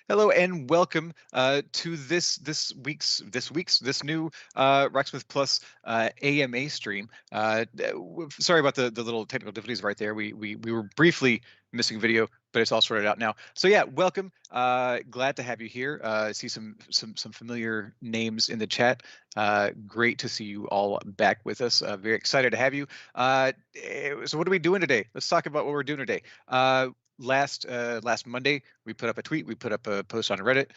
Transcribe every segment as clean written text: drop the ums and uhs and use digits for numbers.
Hello and welcome to this new Rocksmith Plus AMA stream. Sorry about the little technical difficulties right there. We were briefly missing video, but it's all sorted out now. So yeah, welcome. Glad to have you here. See some familiar names in the chat. Great to see you all back with us. Very excited to have you. So what are we doing today? Let's talk about what we're doing today. Last Monday, we put up a tweet, we put up a post on Reddit,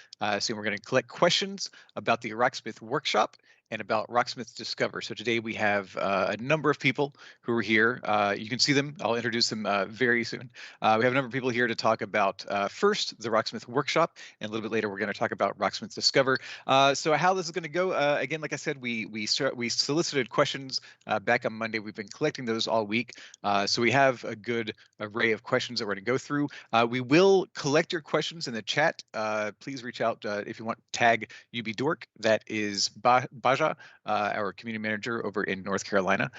saying we're going to collect questions about the Rocksmith workshop and about Rocksmith Discover. So today we have a number of people who are here. You can see them. I'll introduce them very soon. We have a number of people here to talk about first the Rocksmith workshop, and a little bit later we're going to talk about Rocksmith Discover. So how this is going to go? Again, like I said, we solicited questions back on Monday. We've been collecting those all week, so we have a good array of questions that we're going to go through. We will collect your questions in the chat. Please reach out if you want. Tag UB That is Baja, our community manager over in North Carolina.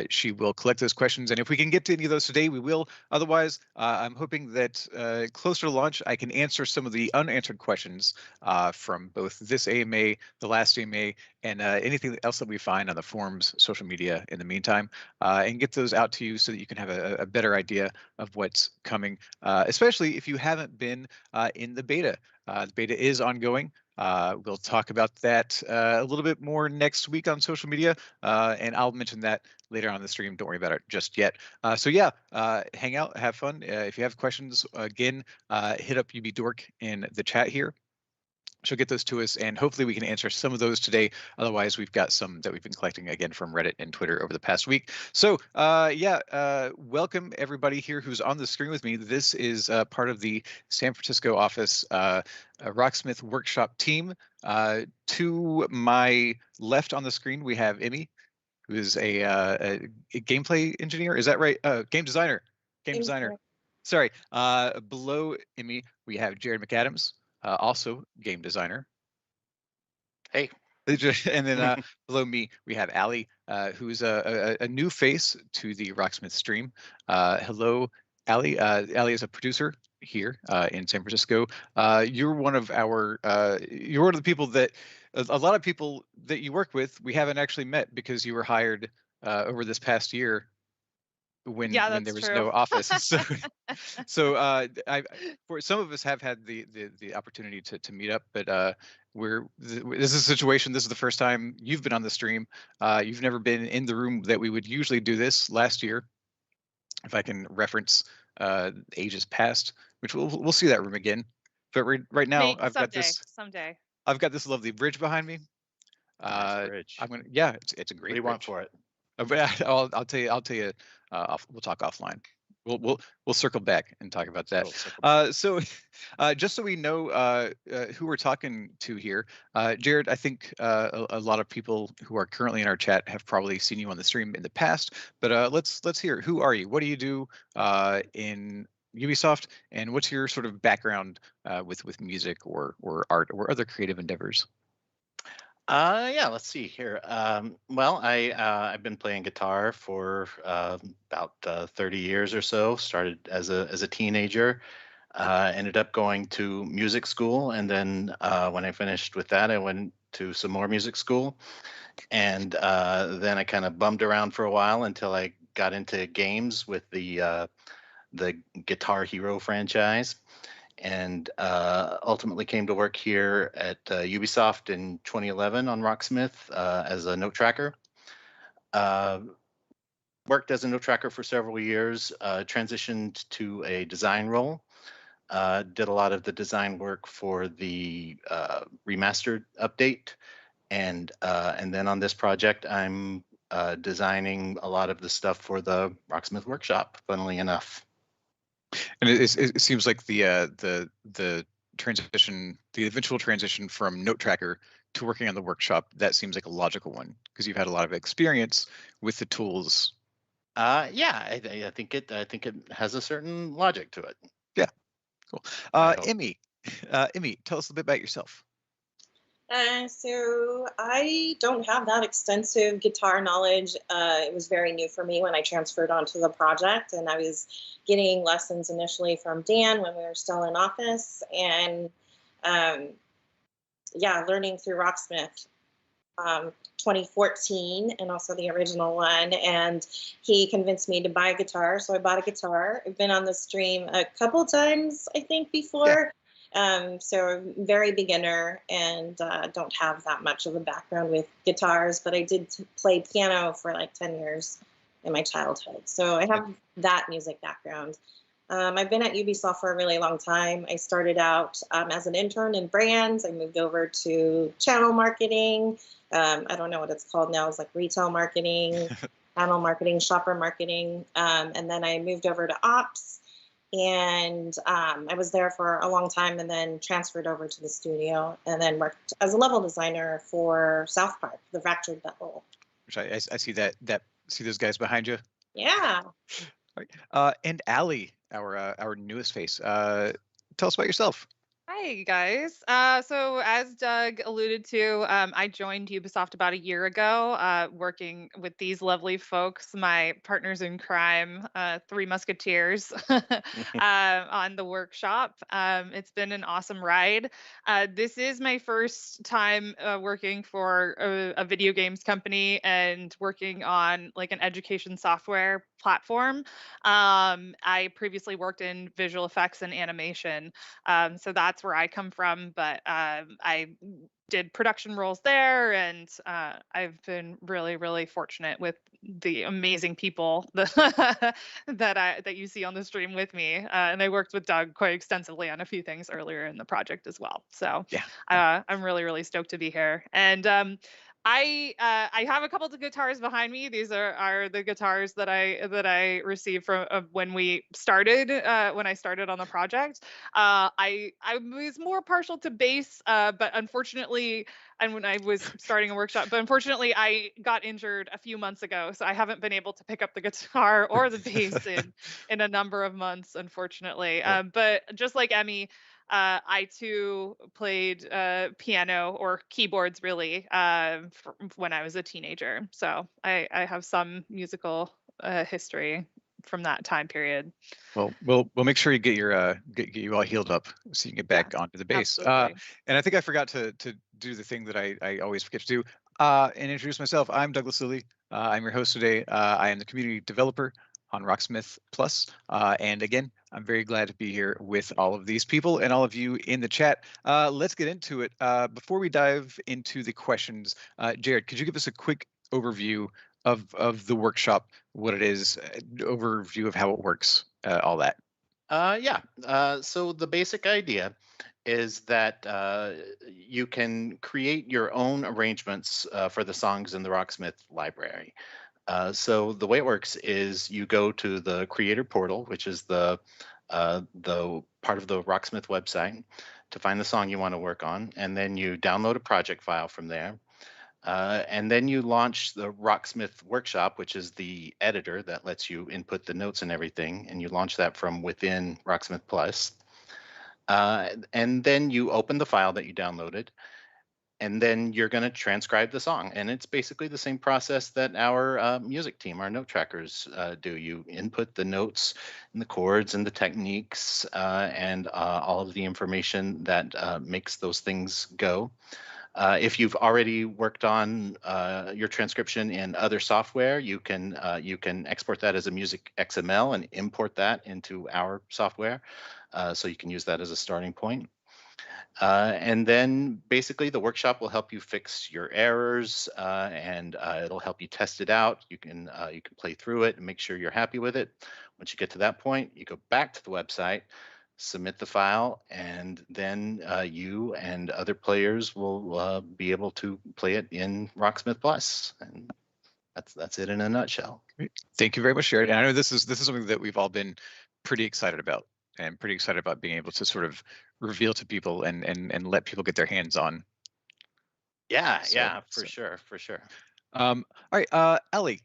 She will collect those questions, and if we can get to any of those today, we will. Otherwise, I'm hoping that closer to launch, I can answer some of the unanswered questions from both this AMA, the last AMA, and anything else that we find on the forums, social media in the meantime, and get those out to you so that you can have a better idea of what's coming, especially if you haven't been in the beta. The beta is ongoing. We'll talk about that a little bit more next week on social media, and I'll mention that later on the stream. Don't worry about it just yet. So yeah, hang out, have fun. If you have questions, again, hit up UB Dork in the chat here. She'll get those to us, and hopefully we can answer some of those today. Otherwise, we've got some that we've been collecting again from Reddit and Twitter over the past week. So welcome everybody here who's on the screen with me. This is part of the San Francisco office Rocksmith workshop team. To my left on the screen, we have Emmy, who is a gameplay engineer. Is that right? Game designer. Game designer. Sorry. Below Emmy, we have Jared McAdams. Also game designer. Hey. And then below me, we have Allie, who's a new face to the Rocksmith stream. Hello, Allie. Allie is a producer here in San Francisco. You're one of the people that a lot of people that you work with, we haven't actually met because you were hired over this past year when there was no office. So for some of us have had the opportunity to meet up, but this is a situation. This is the first time you've been on the stream. You've never been in the room that we would usually do this last year. If I can reference ages past, which we'll see that room again. But right now, I've got this lovely bridge behind me. Nice bridge. It's a great. What do you want for it? I'll tell you. We'll talk offline. We'll circle back and talk about that. So just so we know who we're talking to here, Jared, I think a lot of people who are currently in our chat have probably seen you on the stream in the past, but let's hear, who are you? What do you do in Ubisoft, and what's your sort of background with music or art or other creative endeavors? Let's see here. Well, I've been playing guitar for about 30 years or so. Started as a teenager, ended up going to music school, and then when I finished with that, I went to some more music school, and then I kind of bummed around for a while until I got into games with the Guitar Hero franchise. And ultimately came to work here at Ubisoft in 2011 on Rocksmith as a note tracker. Worked as a note tracker for several years, transitioned to a design role, did a lot of the design work for the remastered update, and then on this project, I'm designing a lot of the stuff for the Rocksmith workshop, funnily enough. And it seems like the transition, the eventual transition from note tracker to working on the workshop, that seems like a logical one because you've had a lot of experience with the tools. I think it has a certain logic to it. Yeah, cool. Emmy, tell us a bit about yourself. So I don't have that extensive guitar knowledge. It was very new for me when I transferred onto the project, and I was getting lessons initially from Dan when we were still in office. And Yeah, learning through Rocksmith, 2014, and also the original one. And he convinced me to buy a guitar, so I bought a guitar. I've been on the stream a couple times, I think, before. So very beginner, and don't have that much of a background with guitars, but I did play piano for like 10 years in my childhood. So I have that music background. I've been at Ubisoft for a really long time. I started out as an intern in brands. I moved over to channel marketing. I don't know what it's called now. It's like retail marketing, channel marketing, shopper marketing. And then I moved over to ops. And I was there for a long time, and then transferred over to the studio, and then worked as a level designer for South Park, The Fractured Butthole. Which I see that see those guys behind you. Yeah. And Allie, our newest face. Tell us about yourself. Hi, guys. So as Doug alluded to, I joined Ubisoft about a year ago, working with these lovely folks, my partners in crime, Three Musketeers, on the workshop. It's been an awesome ride. This is my first time working for a video games company and working on like an education software platform. I previously worked in visual effects and animation. So that's where I come from, but I did production roles there, and I've been really, really fortunate with the amazing people that that you see on the stream with me. And I worked with Doug quite extensively on a few things earlier in the project as well. So I'm really, really stoked to be here. And I have a couple of guitars behind me. These are the guitars that I received from when we started when I started on the project. I was more partial to bass, but unfortunately, and when I was starting a workshop, but unfortunately I got injured a few months ago, so I haven't been able to pick up the guitar or the bass in a number of months, unfortunately. But just like Emmy, I too played piano or keyboards really when I was a teenager. So I have some musical history from that time period. Well, we'll make sure you get your get you all healed up so you can get back onto the bass. And I think I forgot to do the thing that I always forget to do and introduce myself. I'm Douglas Lilly. I'm your host today. I am the community developer on Rocksmith Plus. And again, I'm very glad to be here with all of these people and all of you in the chat. Let's get into it. Before we dive into the questions, Jared, could you give us a quick overview of the workshop, what it is, overview of how it works, all that? So the basic idea is that you can create your own arrangements for the songs in the Rocksmith library. So the way it works is you go to the creator portal, which is the part of the Rocksmith website, to find the song you want to work on, and then you download a project file from there. And then you launch the Rocksmith Workshop, which is the editor that lets you input the notes and everything, and you launch that from within Rocksmith Plus. And then you open the file that you downloaded, and then you're going to transcribe the song. And it's basically the same process that our music team, our note trackers, do. You input the notes and the chords and the techniques and all of the information that makes those things go. If you've already worked on your transcription in other software, you can export that as a music XML and import that into our software, so you can use that as a starting point. And then basically the workshop will help you fix your errors, and it'll help you test it out. You can play through it and make sure you're happy with it. Once you get to that point, you go back to the website, submit the file, and then you and other players will be able to play it in Rocksmith Plus. And that's it in a nutshell. Thank you very much, Jared. And I know this is something that we've all been pretty excited about, and pretty excited about being able to sort of reveal to people and let people get their hands on. Yeah, for sure. All right, Ellie,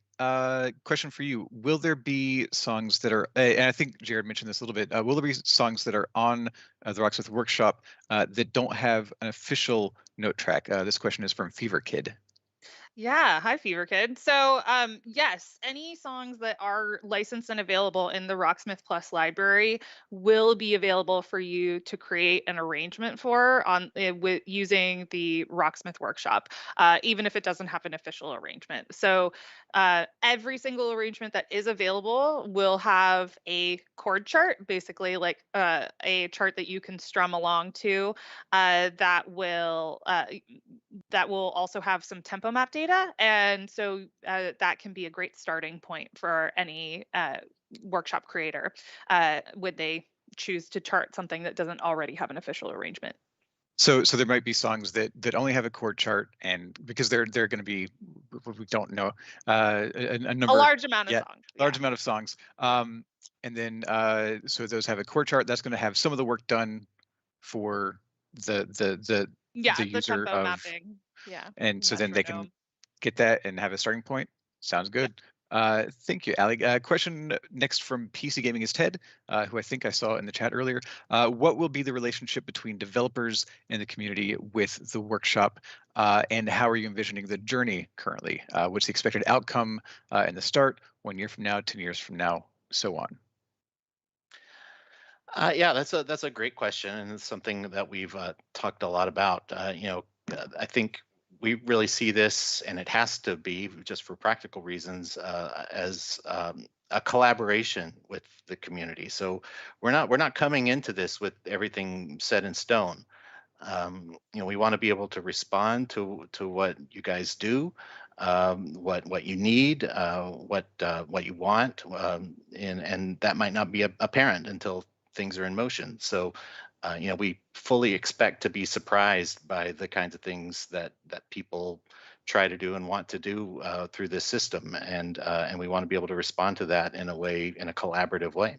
question for you. Will there be songs that are, and I think Jared mentioned this a little bit, will there be songs that are on the Rocksmith Workshop that don't have an official note track? This question is from Fever Kid. Yeah, hi Fever Kid. So, yes, any songs that are licensed and available in the Rocksmith Plus library will be available for you to create an arrangement for on with using the Rocksmith Workshop, even if it doesn't have an official arrangement. So, every single arrangement that is available will have a chord chart, basically like a chart that you can strum along to, that will also have some tempo map data. And so that can be a great starting point for any workshop creator when they choose to chart something that doesn't already have an official arrangement. So there might be songs that only have a chord chart, and because they're going to be, we don't know, a A number large amount of yet, songs. large Yeah. amount of songs. Yeah. And then so those have a chord chart. That's going to have some of the work done for the the the Yeah. the The user tempo of, mapping. Yeah. and so then they can Metronome. get that and have a starting point. Sounds Yep. good. Thank you, Ali. Question next from PC Gaming is Ted, who I think I saw in the chat earlier. What will be the relationship between developers and the community with the workshop, and how are you envisioning the journey currently? What's the expected outcome in the start, 1 year from now, 10 years from now, so on? Yeah, that's a great question, and it's something that we've talked a lot about. I think we really see this, and it has to be just for practical reasons, as a collaboration with the community. So we're not coming into this with everything set in stone. We want to be able to respond to what you guys do, what you need, what you want, and that might not be apparent until things are in motion. So, we fully expect to be surprised by the kinds of things that people try to do and want to do through this system, and we want to be able to respond to that in a collaborative way.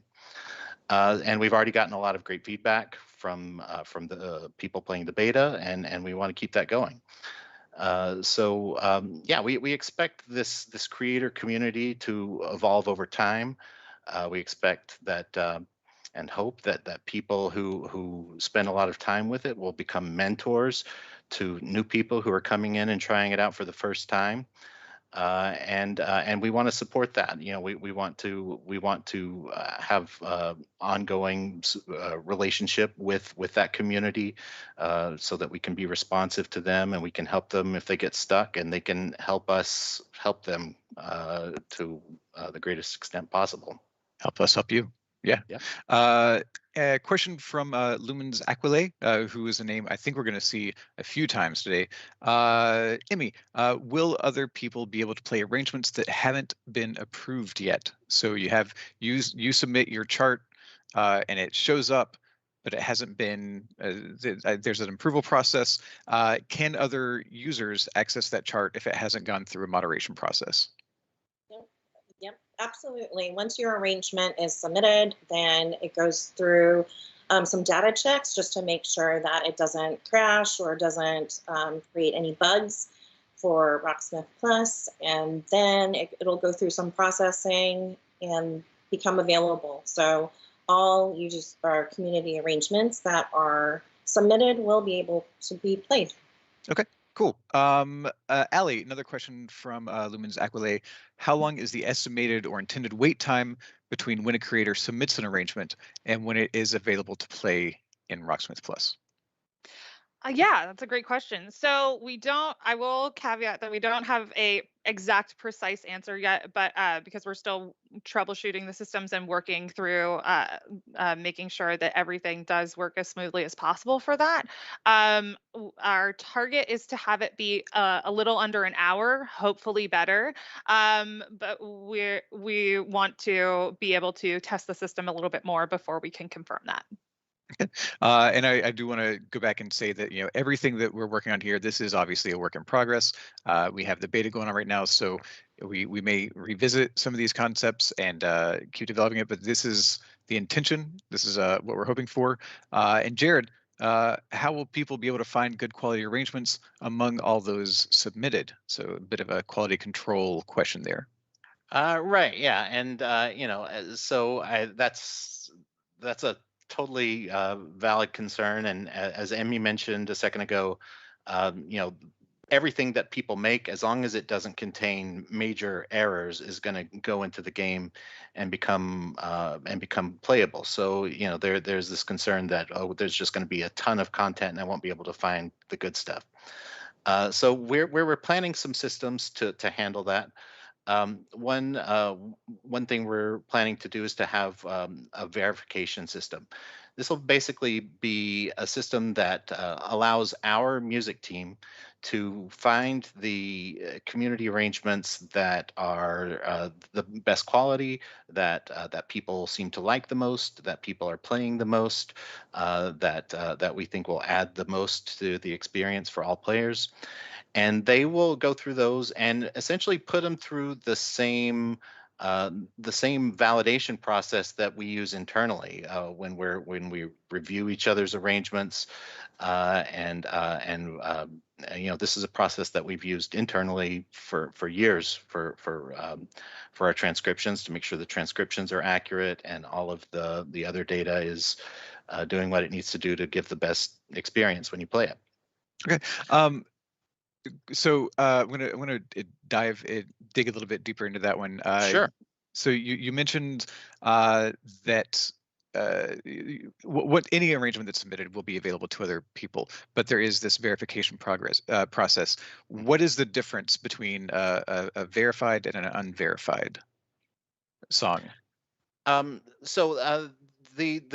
And we've already gotten a lot of great feedback from the people playing the beta, and we want to keep that going. Yeah, we expect this creator community to evolve over time. We expect that and hope that people who spend a lot of time with it will become mentors to new people who are coming in and trying it out for the first time. And we want to support that. We want to have ongoing relationship with that community, so that we can be responsive to them, and we can help them if they get stuck, and they can help us help them to the greatest extent possible. Help us help you. Yeah. Yeah. A question from Lumens Aquile, who is a name I think we're going to see a few times today. Emmy, will other people be able to play arrangements that haven't been approved yet? So you submit your chart, and it shows up, but it hasn't been. There's an approval process. Can other users access that chart if it hasn't gone through a moderation process? Yep, absolutely. Once your arrangement is submitted, then it goes through some data checks just to make sure that it doesn't crash or doesn't create any bugs for Rocksmith Plus, and then it'll go through some processing and become available. So all users or community arrangements that are submitted will be able to be played. Okay, cool. Ali, another question from Lumens Aquile. How long is the estimated or intended wait time between when a creator submits an arrangement and when it is available to play in Rocksmith Plus? Yeah, that's a great question. So we don't, I will caveat that we don't have a exact precise answer yet, but because we're still troubleshooting the systems and working through making sure that everything does work as smoothly as possible for that. Our target is to have it be a little under an hour, hopefully better. But we want to be able to test the system a little bit more before we can confirm that. And I do want to go back and say that everything that we're working on here, this is obviously a work in progress. We have the beta going on right now, so we may revisit some of these concepts and keep developing it. But this is the intention. This is what we're hoping for. And Jared, how will people be able to find good quality arrangements among all those submitted? So a bit of a quality control question there. Right. Yeah. And that's a totally valid concern. And as Emmy mentioned a second ago, everything that people make, as long as it doesn't contain major errors, is going to go into the game and become playable. So there's this concern that, oh, there's just going to be a ton of content and I won't be able to find the good stuff. So we're planning some systems to handle that. One thing we're planning to do is to have a verification system. This will basically be a system that allows our music team to find the community arrangements that are the best quality, that people seem to like the most, that people are playing the most, that we think will add the most to the experience for all players. And they will go through those and essentially put them through the same validation process that we use internally when we review each other's arrangements, this is a process that we've used internally for years for our transcriptions, to make sure the transcriptions are accurate and all of the other data is doing what it needs to do to give the best experience when you play it. Okay. So I'm gonna dig a little bit deeper into that one. Sure. So you mentioned that what any arrangement that's submitted will be available to other people, but there is this verification process. What is the difference between a verified and an unverified song? The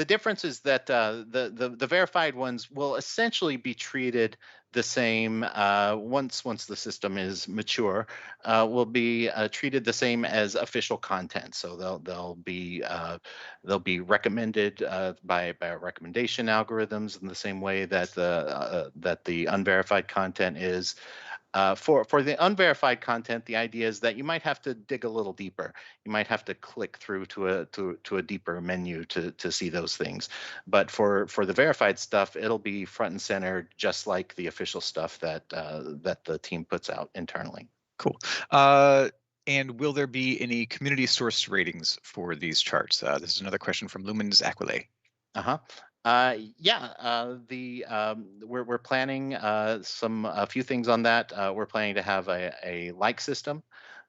difference is that the verified ones will essentially be treated the same once the system is mature. Will be treated the same as official content. So they'll be recommended by our recommendation algorithms in the same way that the unverified content is. For the unverified content, the idea is that you might have to dig a little deeper. You might have to click through to a deeper menu to see those things. But for the verified stuff, it'll be front and center, just like the official stuff that the team puts out internally. Cool. And will there be any community sourced ratings for these charts? This is another question from Lumens Aquile. We're planning a few things on that. We're planning to have a like system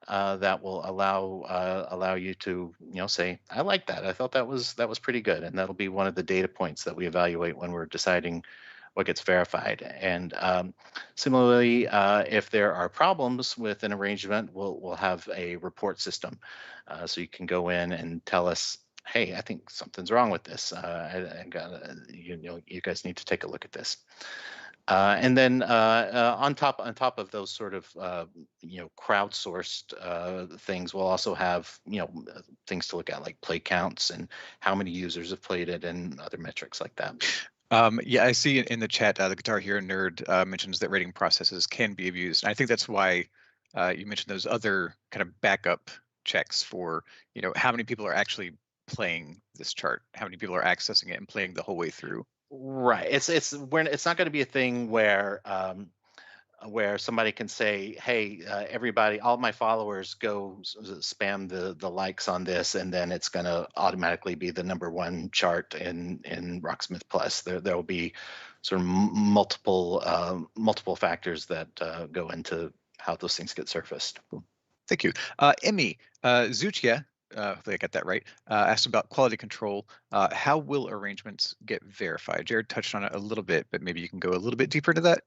that will allow you to say, I like that. I thought that was pretty good, and that'll be one of the data points that we evaluate when we're deciding what gets verified. And similarly, if there are problems with an arrangement, we'll have a report system, so you can go in and tell us, hey, I think something's wrong with this. You guys need to take a look at this. And then on top of those sort of crowdsourced things, we'll also have things to look at, like play counts and how many users have played it and other metrics like that. Yeah, I see in the chat the Guitar Hero Nerd mentions that rating processes can be abused. And I think that's why you mentioned those other kind of backup checks for how many people are actually playing this chart, how many people are accessing it and playing the whole way through. Right. It's not going to be a thing where somebody can say, hey, everybody, all my followers, go spam the likes on this, and then it's going to automatically be the #1 chart in Rocksmith Plus. There will be sort of multiple factors that go into how those things get surfaced. Thank you. Emmy, Zuchia, hopefully I got that right, asked about quality control. How will arrangements get verified? Jared touched on it a little bit, but maybe you can go a little bit deeper into that.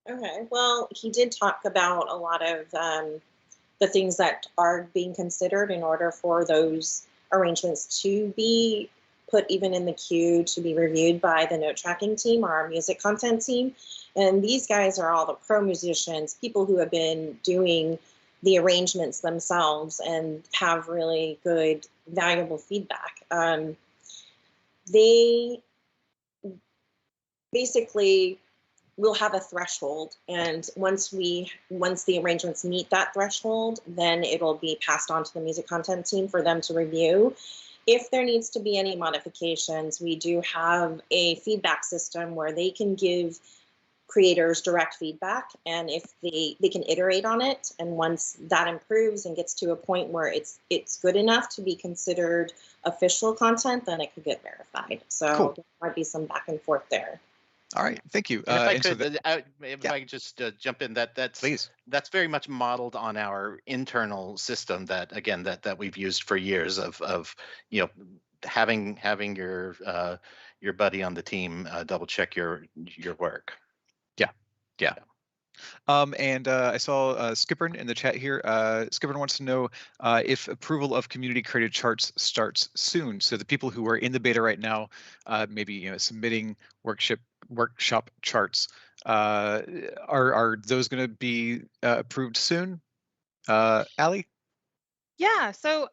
Okay, well, he did talk about a lot of the things that are being considered in order for those arrangements to be put even in the queue to be reviewed by the note tracking team or our music content team. And these guys are all the pro musicians, people who have been doing the arrangements themselves and have really good, valuable feedback. They basically will have a threshold, and once the arrangements meet that threshold, then it'll be passed on to the music content team for them to review. If there needs to be any modifications, we do have a feedback system where they can give creators direct feedback, and if they can iterate on it, and once that improves and gets to a point where it's good enough to be considered official content, then it could get verified. So Cool. There might be some back and forth there. All right, thank you. And if I And so could, that, if yeah, I could just jump in, that's please. very much modeled on our internal system that again that we've used for years of you know having your buddy on the team double check your work. Yeah, yeah. And I saw Skipper in the chat here. Skipper wants to know if approval of community-created charts starts soon. So the people who are in the beta right now, maybe submitting workshop charts, are those going to be approved soon? Allie? Yeah, so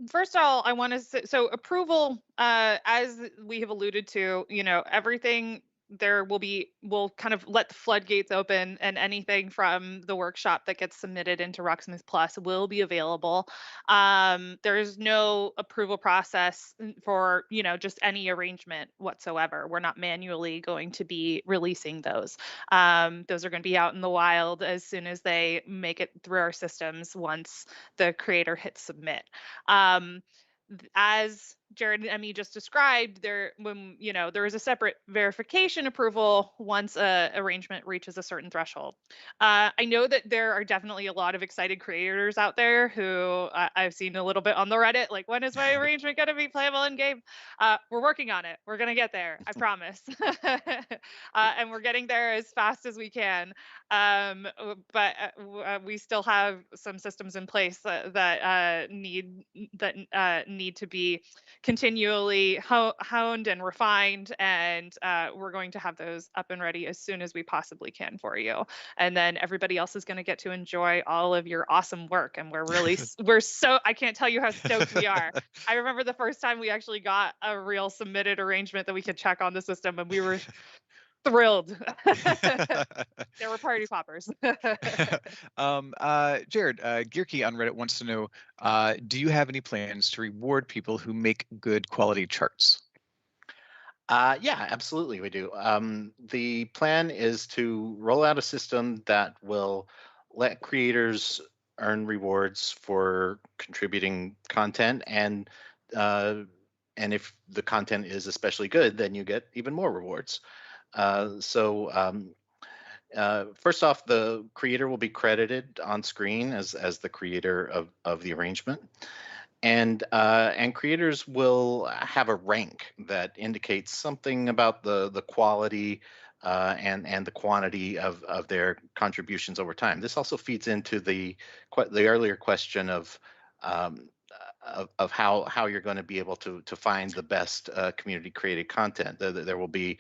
first of all, I want to say, so approval, as we have alluded to, everything there will kind of let the floodgates open, and anything from the workshop that gets submitted into Rocksmith Plus will be available. There's no approval process for, just any arrangement whatsoever. We're not manually going to be releasing those. Those are going to be out in the wild as soon as they make it through our systems once the creator hits submit. As Jared and Emmy just described, there is a separate verification approval once a arrangement reaches a certain threshold. I know that there are definitely a lot of excited creators out there who I've seen a little bit on the Reddit, like, when is my arrangement going to be playable in game? We're working on it. We're going to get there, I promise. And we're getting there as fast as we can. But we still have some systems in place that need to be continually honed and refined, and we're going to have those up and ready as soon as we possibly can for you. And then everybody else is going to get to enjoy all of your awesome work, and I can't tell you how stoked we are. I remember the first time we actually got a real submitted arrangement that we could check on the system, and we were thrilled. There were party poppers. Jared, Gearkey on Reddit wants to know, do you have any plans to reward people who make good quality charts? Yeah, absolutely, we do. The plan is to roll out a system that will let creators earn rewards for contributing content, and if the content is especially good, then you get even more rewards. First off, the creator will be credited on screen as the creator of the arrangement, and creators will have a rank that indicates something about the quality and the quantity of their contributions over time. This also feeds into the earlier question of how you're going to be able to find the best community created content. There will be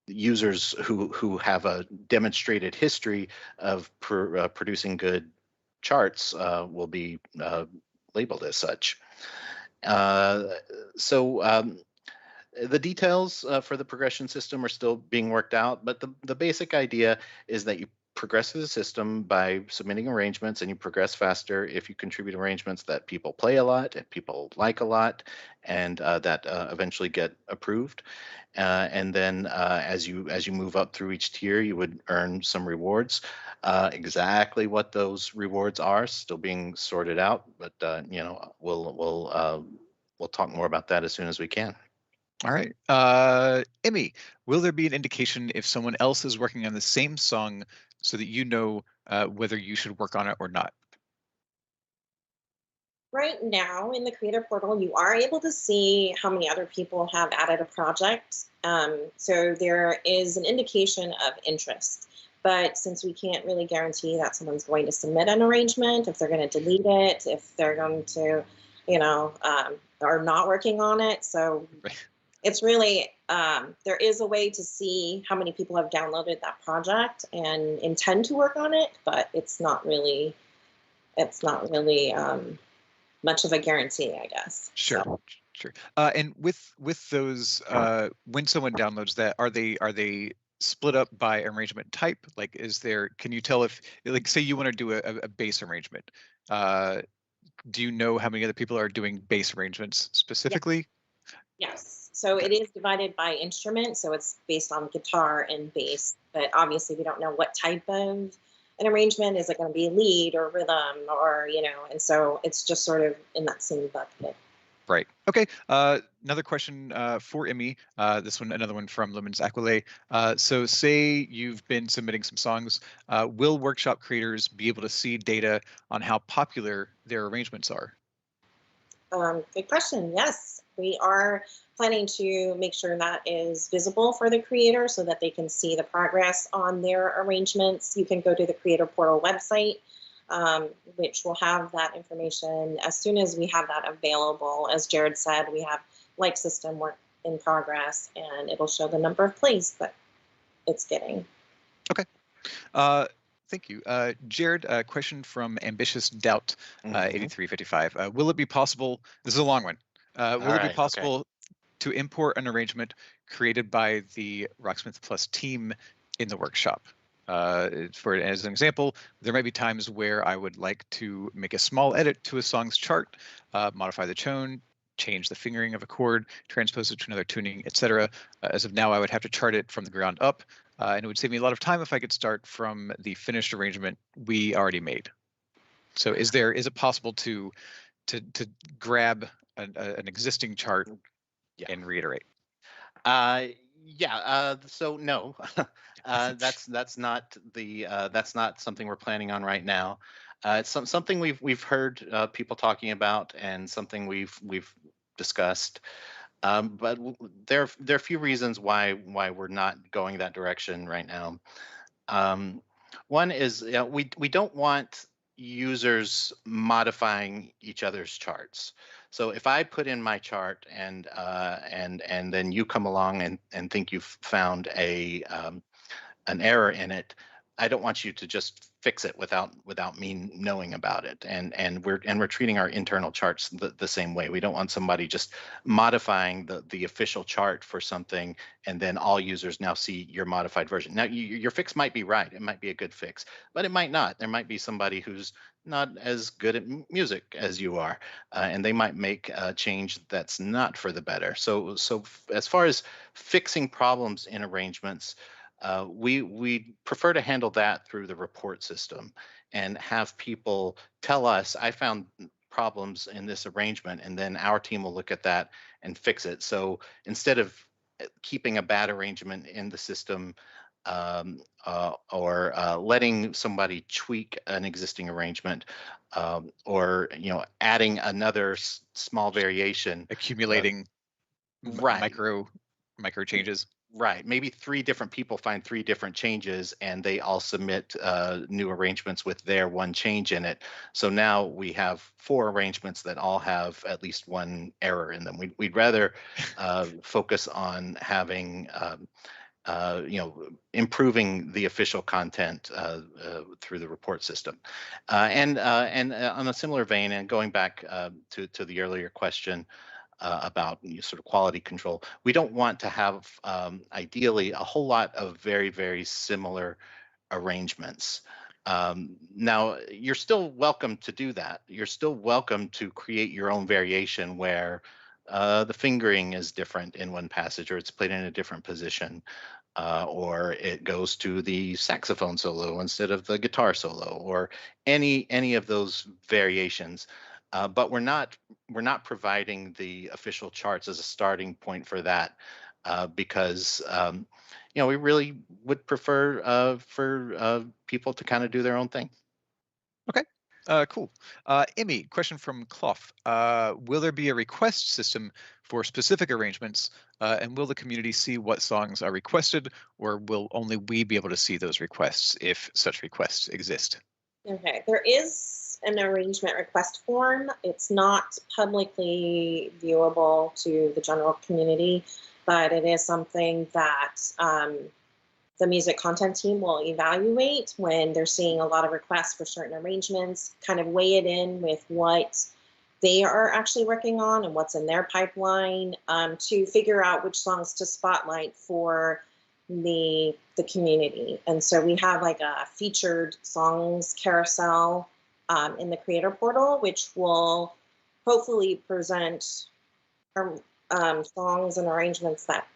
users who have a demonstrated history of producing good charts will be labeled as such. The details for the progression system are still being worked out, but the basic idea is that you progress through the system by submitting arrangements, and you progress faster if you contribute arrangements that people play a lot and people like a lot, and that eventually get approved. And then as you move up through each tier, you would earn some rewards. Exactly what those rewards are still being sorted out, but we'll talk more about that as soon as we can. All right. Emmy, will there be an indication if someone else is working on the same song so that you know whether you should work on it or not? Right now in the creator portal, you are able to see how many other people have added a project. So there is an indication of interest. But since we can't really guarantee that someone's going to submit an arrangement, if they're going to delete it, if they're going to, are not working on it. So it's really, there is a way to see how many people have downloaded that project and intend to work on it, but it's not really much of a guarantee, I guess. Sure, so. Sure. And with those, when someone downloads that, are they split up by arrangement type? Like, can you tell if, like, say you want to do a bass arrangement, do you know how many other people are doing bass arrangements specifically? Yes. So it is divided by instrument. So it's based on guitar and bass, but obviously we don't know what type of an arrangement. Is it going to be lead or rhythm or, and so it's just sort of in that same bucket. Right. Okay. Another question for Emmy. This one, another one from Lumen's Aquile. So say you've been submitting some songs. Will workshop creators be able to see data on how popular their arrangements are? Good question. Yes, we are planning to make sure that is visible for the creator so that they can see the progress on their arrangements. You can go to the Creator Portal website, which will have that information as soon as we have that available. As Jared said, we have like system work in progress, and it'll show the number of plays that it's getting. Okay. Thank you. Jared, a question from Ambitious Doubt 8355. Will it be possible, this is a long one, will it be possible to import an arrangement created by the Rocksmith Plus team in the workshop? For as an example, there might be times where I would like to make a small edit to a song's chart, modify the tone, change the fingering of a chord, transpose it to another tuning, etc. As of now, I would have to chart it from the ground up, and it would save me a lot of time if I could start from the finished arrangement we already made. So, is it possible to grab an existing chart and reiterate? So no, that's not something we're planning on right now. It's something we've heard people talking about, and something we've discussed. But there are a few reasons why we're not going that direction right now. One is we don't want users modifying each other's charts. So if I put in my chart and then you come along and think you've found an error in it, I don't want you to just fix it without me knowing about it. And we're treating our internal charts the same way. We don't want somebody just modifying the official chart for something, and then all users now see your modified version. Now your fix might be right. It might be a good fix, but it might not. There might be somebody who's not as good at music as you are, and they might make a change that's not for the better. So as far as fixing problems in arrangements, we prefer to handle that through the report system and have people tell us, I found problems in this arrangement, and then our team will look at that and fix it. So instead of keeping a bad arrangement in the system, or letting somebody tweak an existing arrangement, or adding another small variation, Accumulating right, micro changes. right. Maybe three different people find three different changes, and they all submit new arrangements with their one change in it. So now we have four arrangements that all have at least one error in them. We'd rather focus on having improving the official content through the report system. And on a similar vein, and going back to the earlier question about sort of quality control, we don't want to have ideally a whole lot of very, very similar arrangements. Now, you're still welcome to do that. You're still welcome to create your own variation where the fingering is different in one passage, or it's played in a different position, or it goes to the saxophone solo instead of the guitar solo, or any of those variations. But we're not providing the official charts as a starting point for that, because we really would prefer for people to kind of do their own thing. Okay. Cool. Emmy, question from Clough. Will there be a request system for specific arrangements, and will the community see what songs are requested, or will only we be able to see those requests if such requests exist? Okay, there is an arrangement request form. It's not publicly viewable to the general community, but it is something that the music content team will evaluate when they're seeing a lot of requests for certain arrangements, kind of weigh it in with what they are actually working on and what's in their pipeline, to figure out which songs to spotlight for the community. And so we have like a featured songs carousel in the creator portal, which will hopefully present songs and arrangements that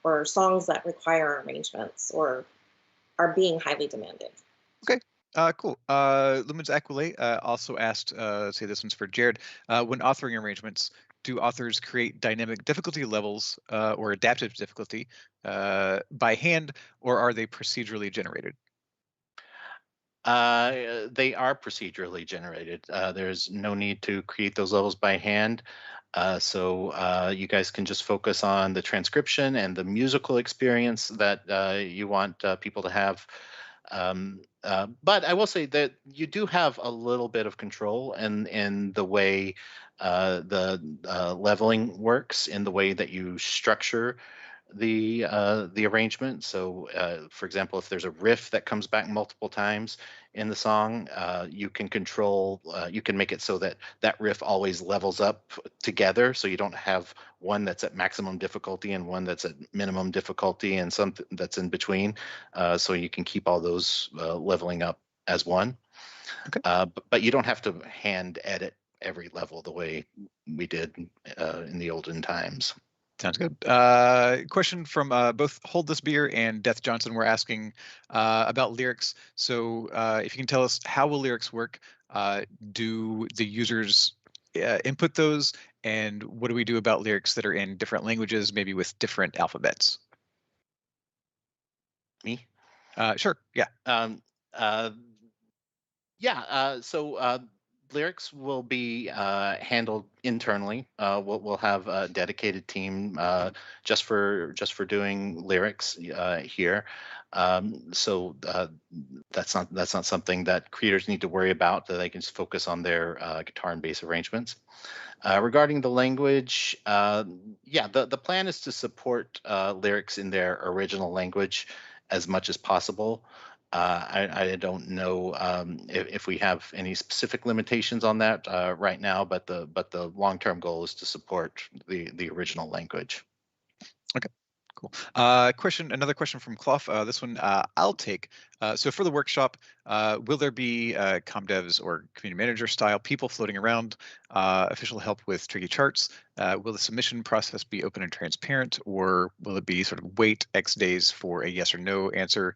or songs that require arrangements or are being highly demanded. Okay. Cool. Lumen's Aquile also asked, say this one's for Jared. When authoring arrangements, do authors create dynamic difficulty levels or adaptive difficulty by hand, or are they procedurally generated? They are procedurally generated. There's no need to create those levels by hand. So you guys can just focus on the transcription and the musical experience that you want people to have. But I will say that you do have a little bit of control in the way the leveling works, in the way that you structure the arrangement. So, for example, if there's a riff that comes back multiple times in the song, you can control, you can make it so that that riff always levels up together. So you don't have one that's at maximum difficulty and one that's at minimum difficulty and something that's in between. So you can keep all those leveling up as one. Okay. But you don't have to hand edit every level the way we did in the olden times. Sounds good. Question from both Hold This Beer and Death Johnson. We're asking about lyrics. So if you can tell us, how will lyrics work? Do the users input those? And what do we do about lyrics that are in different languages, maybe with different alphabets? Me? Sure. Yeah. So lyrics will be handled internally. We'll have a dedicated team just for doing lyrics here. So that's not something that creators need to worry about. That they can just focus on their guitar and bass arrangements. Regarding the language, the plan is to support lyrics in their original language as much as possible. I don't know if we have any specific limitations on that right now, but the long-term goal is to support the original language. Okay. Cool. Another question from Clough. This one I'll take. So for the workshop, will there be comm devs or community manager style people floating around, official help with tricky charts? Will the submission process be open and transparent, or will it be sort of wait X days for a yes or no answer?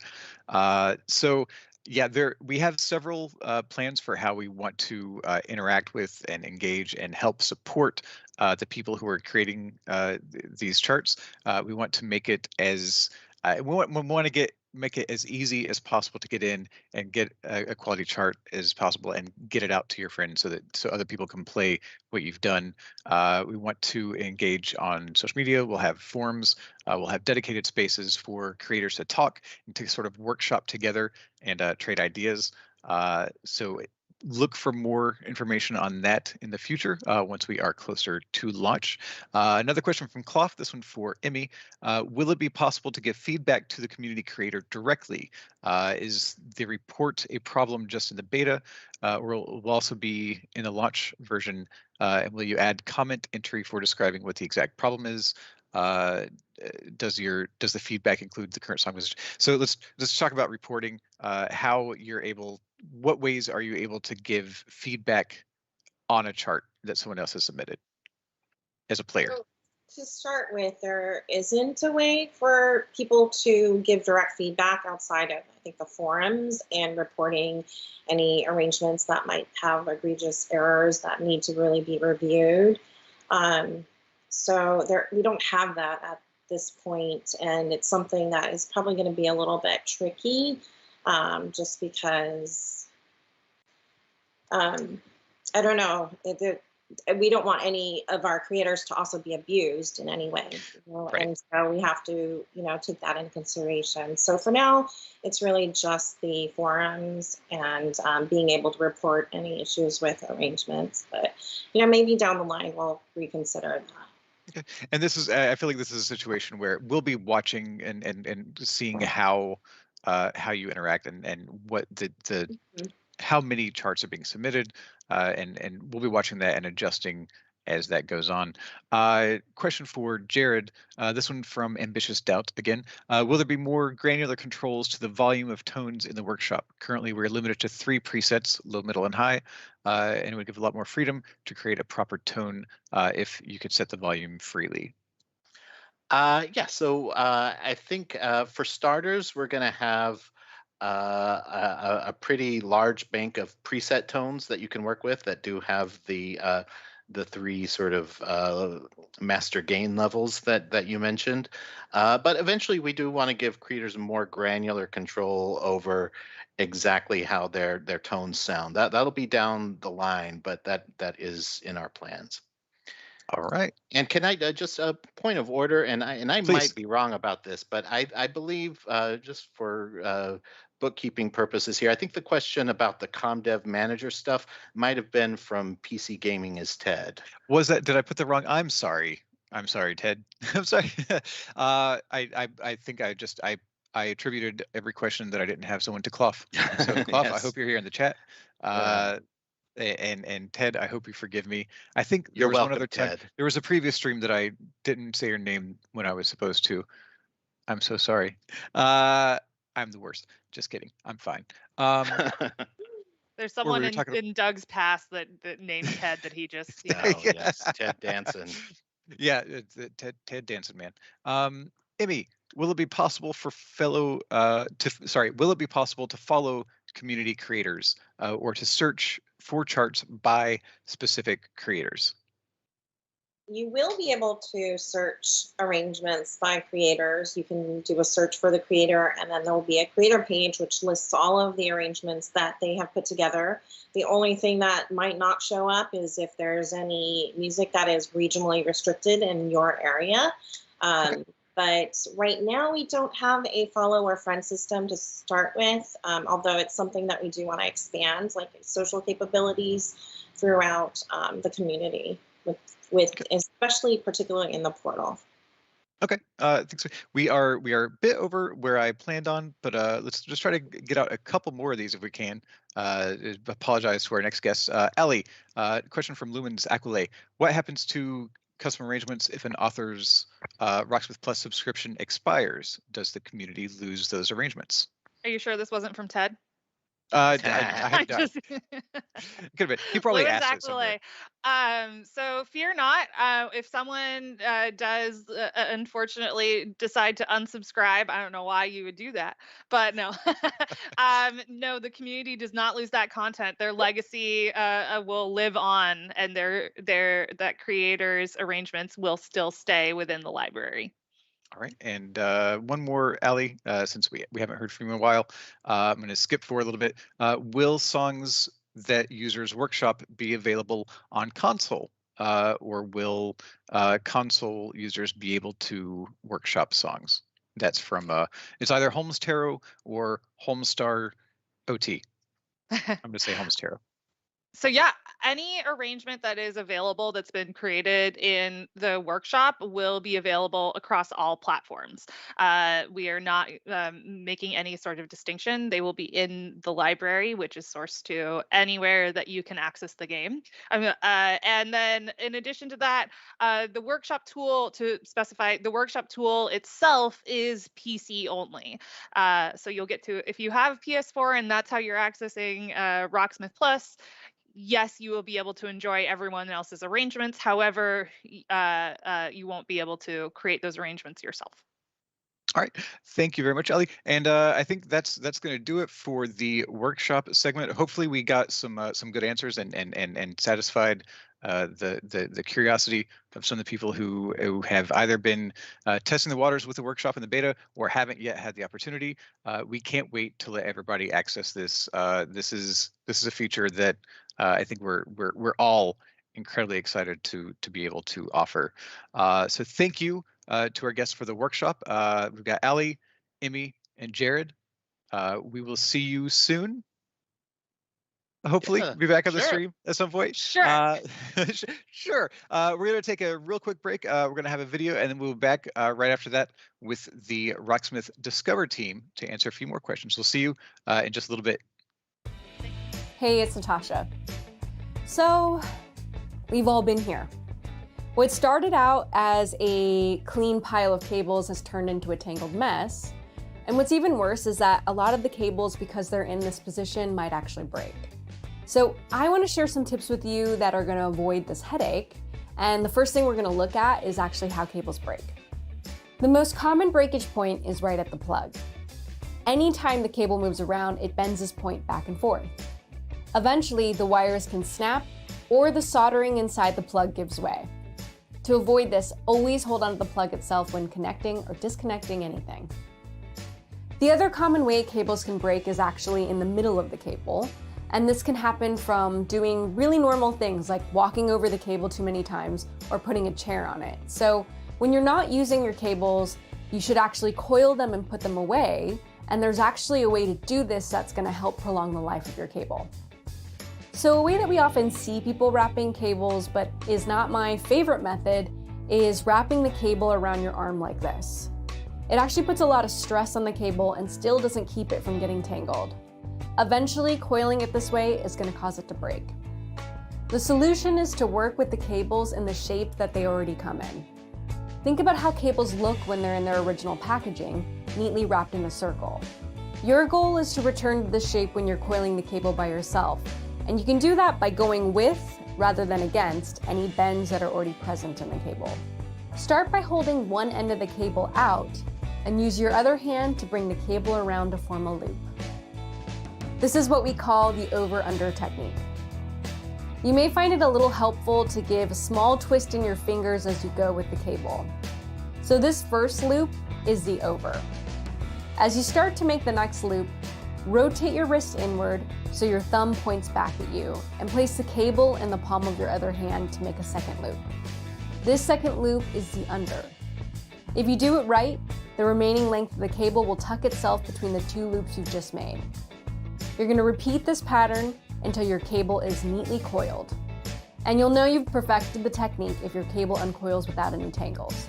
So yeah, we have several plans for how we want to interact with and engage and help support the people who are creating these charts. We want to make it as we want to make it as easy as possible to get in and get a quality chart as possible and get it out to your friends so other people can play what you've done. We want to engage on social media. We'll have forums. We'll have dedicated spaces for creators to talk and to sort of workshop together and trade ideas. So look for more information on that in the future once we are closer to launch. Another question from Clough, this one for Emmy. Will it be possible to give feedback to the community creator directly? Is the report a problem just in the beta, or will it also be in the launch version? And will you add comment entry for describing what the exact problem is? Does the feedback include the current song message? So let's talk about reporting. How you're able, what ways are you able to give feedback on a chart that someone else has submitted as a player? So, to start with, there isn't a way for people to give direct feedback outside of, I think, the forums and reporting any arrangements that might have egregious errors that need to really be reviewed. So we don't have that at this point, and it's something that is probably going to be a little bit tricky, just because I don't know. We don't want any of our creators to also be abused in any way, Right. And so we have to, take that into consideration. So for now, it's really just the forums and being able to report any issues with arrangements. But maybe down the line we'll reconsider that. Okay. And this is, I feel like this is a situation where we'll be watching and seeing how you interact and what the how many charts are being submitted, and we'll be watching that and adjusting as that goes on. Question for Jared, this one from Ambitious Doubt again. Will there be more granular controls to the volume of tones in the workshop? Currently, we're limited to 3 presets, low, middle, and high, and it would give a lot more freedom to create a proper tone if you could set the volume freely. So I think for starters, we're going to have a pretty large bank of preset tones that you can work with that do have the the three sort of master gain levels that you mentioned. But eventually, we do want to give creators more granular control over exactly how their tones sound. That'll be down the line, but that is in our plans. All right. And can I just a point of order? And I Please. might be wrong about this, but I believe just for bookkeeping purposes here, I think the question about the ComDev manager stuff might have been from PC Gaming as Ted. Was that? Did I put the wrong? I'm sorry. I'm sorry, Ted. I'm sorry. I think I attributed every question that I didn't have someone to Clough. So Clough, I Yes. hope you're here in the chat. Yeah. And Ted, I hope you forgive me. I think there You're was welcome, one other time. Ted. There was a previous stream that I didn't say your name when I was supposed to. I'm so sorry. I'm the worst. Just kidding. I'm fine. There's someone we talking in Doug's past that named Ted that he just, you know. Oh, yes, Ted Danson. Yeah, it's Ted Danson, man. Emmy, will it be possible for will it be possible to follow community creators or to search for charts by specific creators? You will be able to search arrangements by creators. You can do a search for the creator, and then there will be a creator page which lists all of the arrangements that they have put together. The only thing that might not show up is if there's any music that is regionally restricted in your area. But right now, we don't have a follow or friend system to start with, although it's something that we do want to expand, like social capabilities throughout the community, with especially particularly in the portal. Okay, I think so. We are a bit over where I planned on, but let's just try to get out a couple more of these if we can. Apologize to our next guest, Ellie. Question from Lumen's Aquile. What happens to custom arrangements if an author's Rocksmith Plus subscription expires? Does the community lose those arrangements? Are you sure this wasn't from Ted? I have not. Could have been. He probably asked it somewhere. So fear not. If someone does unfortunately decide to unsubscribe, I don't know why you would do that, but no. No, the community does not lose that content. Their legacy will live on, and that creators' arrangements will still stay within the library. All right, and one more, Ali, since we haven't heard from you in a while. I'm going to skip forward a little bit. Will songs that users workshop be available on console, or will console users be able to workshop songs? That's from it's either Holmes Tarot or Homestar OT. I'm going to say Holmes Tarot. So yeah, any arrangement that is available that's been created in the workshop will be available across all platforms. We are not making any sort of distinction. They will be in the library, which is sourced to anywhere that you can access the game. And then in addition to that, the workshop tool, to specify, the workshop tool itself is PC only. So you'll get to, if you have PS4 and that's how you're accessing Rocksmith Plus, yes, you will be able to enjoy everyone else's arrangements. However, you won't be able to create those arrangements yourself. All right, thank you very much, Ellie. And I think that's going to do it for the workshop segment. Hopefully, we got some good answers and satisfied the curiosity of some of the people who have either been testing the waters with the workshop in the beta or haven't yet had the opportunity. We can't wait to let everybody access this. This is a feature that I think we're all incredibly excited to be able to offer. So thank you to our guests for the workshop. We've got Ali, Emmy, and Jared. We will see you soon. Hopefully, be back on the stream at some point. Sure. Sure. We're going to take a real quick break. We're going to have a video, and then we'll be back right after that with the Rocksmith Discover team to answer a few more questions. We'll see you in just a little bit. Hey, it's Natasha. So, we've all been here. What started out as a clean pile of cables has turned into a tangled mess. And what's even worse is that a lot of the cables, because they're in this position, might actually break. So I want to share some tips with you that are going to avoid this headache. And the first thing we're going to look at is actually how cables break. The most common breakage point is right at the plug. Anytime the cable moves around, it bends this point back and forth. Eventually, the wires can snap or the soldering inside the plug gives way. To avoid this, always hold onto the plug itself when connecting or disconnecting anything. The other common way cables can break is actually in the middle of the cable, and this can happen from doing really normal things like walking over the cable too many times or putting a chair on it. So when you're not using your cables, you should actually coil them and put them away, and there's actually a way to do this that's going to help prolong the life of your cable. So a way that we often see people wrapping cables, but is not my favorite method, is wrapping the cable around your arm like this. It actually puts a lot of stress on the cable and still doesn't keep it from getting tangled. Eventually, coiling it this way is going to cause it to break. The solution is to work with the cables in the shape that they already come in. Think about how cables look when they're in their original packaging, neatly wrapped in a circle. Your goal is to return to this shape when you're coiling the cable by yourself, and you can do that by going with, rather than against, any bends that are already present in the cable. Start by holding one end of the cable out, and use your other hand to bring the cable around to form a loop. This is what we call the over-under technique. You may find it a little helpful to give a small twist in your fingers as you go with the cable. So this first loop is the over. As you start to make the next loop, rotate your wrist inward so your thumb points back at you, and place the cable in the palm of your other hand to make a second loop. This second loop is the under. If you do it right, the remaining length of the cable will tuck itself between the two loops you've just made. You're going to repeat this pattern until your cable is neatly coiled. And you'll know you've perfected the technique if your cable uncoils without any tangles.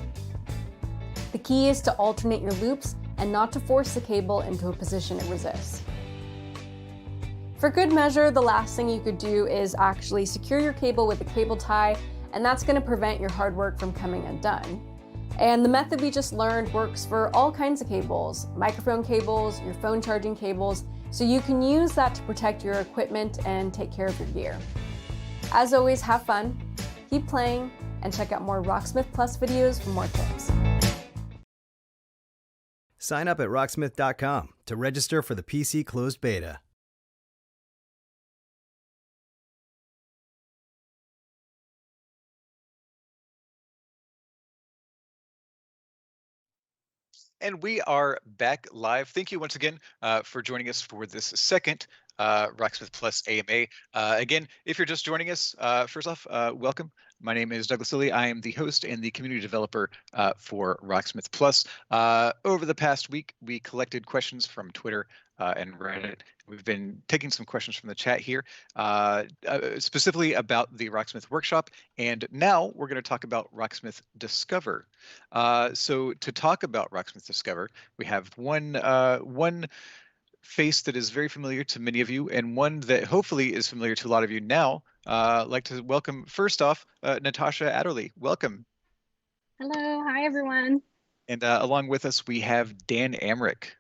The key is to alternate your loops and not to force the cable into a position it resists. For good measure, the last thing you could do is actually secure your cable with a cable tie, and that's going to prevent your hard work from coming undone. And the method we just learned works for all kinds of cables, microphone cables, your phone charging cables, so you can use that to protect your equipment and take care of your gear. As always, have fun, keep playing, and check out more Rocksmith Plus videos for more tips. Sign up at rocksmith.com to register for the PC closed beta. And we are back live. Thank you once again for joining us for this second Rocksmith Plus AMA. Again, if you're just joining us, first off, welcome. My name is Douglas Lilly. I am the host and the community developer for Rocksmith Plus. Over the past week, we collected questions from Twitter and Reddit. We've been taking some questions from the chat here, specifically about the Rocksmith Workshop, and now we're going to talk about Rocksmith Discover. So to talk about Rocksmith Discover, we have one face that is very familiar to many of you, and one that hopefully is familiar to a lot of you now. I'd like to welcome, first off, Natasha Adderley. Welcome. Hello, hi everyone. And along with us, we have Dan Amrick,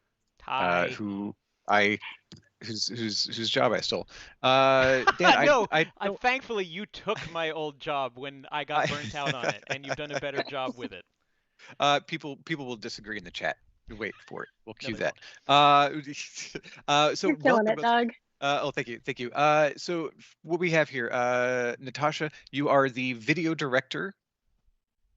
Hi. whose job I stole. Dan, No, I thankfully you took my old job when I got burnt out on it, and you've done a better job with it. people will disagree in the chat. Wait for it. We'll cue No, they that. So You're killing welcome it, Doug. oh, thank you. So what we have here, Natasha, you are the video director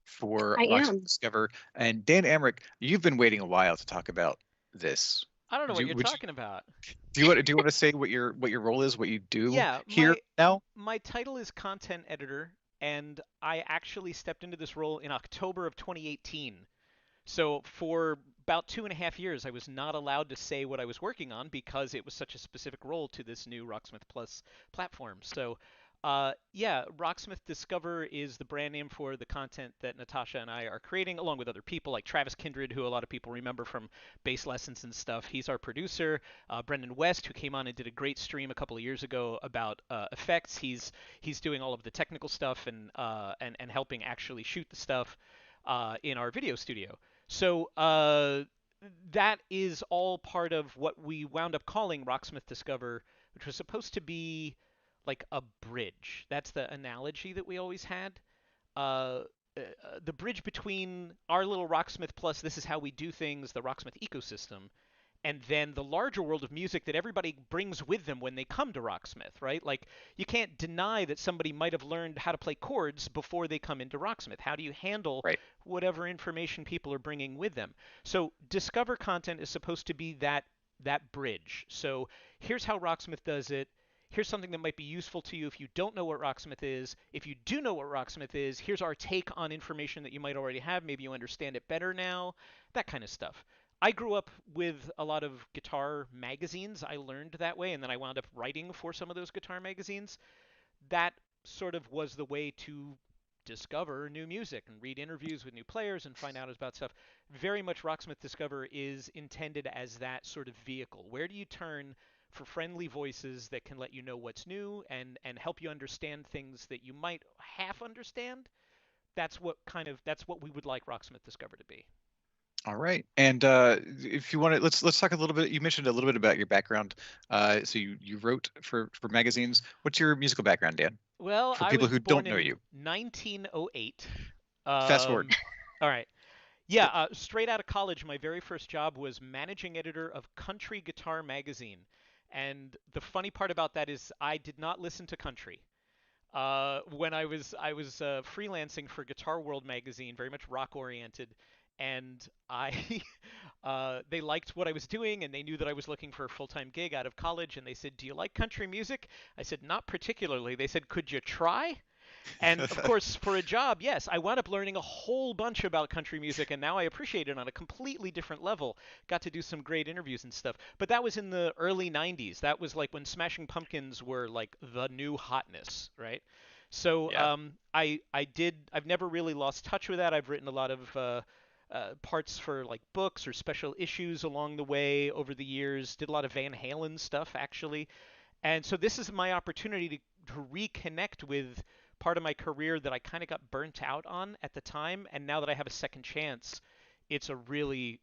for I Rocksmith am. Discover, and Dan Amrick, you've been waiting a while to talk about this. I don't know what Would you're you- talking about. Do you want to say what your role is, what you do Yeah, here now? My title is content editor, and I actually stepped into this role in October of 2018. So for about 2.5 years, I was not allowed to say what I was working on because it was such a specific role to this new Rocksmith Plus platform. So yeah, Rocksmith Discover is the brand name for the content that Natasha and I are creating, along with other people like Travis Kindred, who a lot of people remember from bass lessons and stuff. He's our producer. Brendan West, who came on and did a great stream a couple of years ago about effects. He's doing all of the technical stuff and helping actually shoot the stuff in our video studio. So that is all part of what we wound up calling Rocksmith Discover, which was supposed to be like a bridge. That's the analogy that we always had. The bridge between our little Rocksmith Plus, this is how we do things, the Rocksmith ecosystem, and then the larger world of music that everybody brings with them when they come to Rocksmith, right? Like, you can't deny that somebody might have learned how to play chords before they come into Rocksmith. How do you handle Right. whatever information people are bringing with them? So Discover content is supposed to be that bridge. So here's how Rocksmith does it. Here's something that might be useful to you if you don't know what Rocksmith is. If you do know what Rocksmith is, here's our take on information that you might already have. Maybe you understand it better now, that kind of stuff. I grew up with a lot of guitar magazines. I learned that way, and then I wound up writing for some of those guitar magazines. That sort of was the way to discover new music and read interviews with new players and find out about stuff. Very much Rocksmith Discover is intended as that sort of vehicle. Where do you turn for friendly voices that can let you know what's new and help you understand things that you might half understand? That's what we would like Rocksmith Discover to be. All right, and if you want to, let's talk a little bit. You mentioned a little bit about your background. So you wrote for magazines. What's your musical background, Dan? Well, For I people was who born don't know in you. 1908. Fast forward. All right. Yeah, straight out of college, my very first job was managing editor of Country Guitar Magazine. And the funny part about that is I did not listen to country. When I was freelancing for Guitar World magazine, very much rock oriented, and I they liked what I was doing, and they knew that I was looking for a full-time gig out of college, and they said, "Do you like country music?" I said, "Not particularly." They said, "Could you try?" And of course, for a job, yes, I wound up learning a whole bunch about country music, and now I appreciate it on a completely different level. Got to do some great interviews and stuff. But that was in the early 90s. That was like when Smashing Pumpkins were like the new hotness, right? So Yeah. I've never really lost touch with that. I've written a lot of parts for like books or special issues along the way over the years. Did a lot of Van Halen stuff, actually. And so this is my opportunity to reconnect with part of my career that I kind of got burnt out on at the time, and now that I have a second chance, it's a really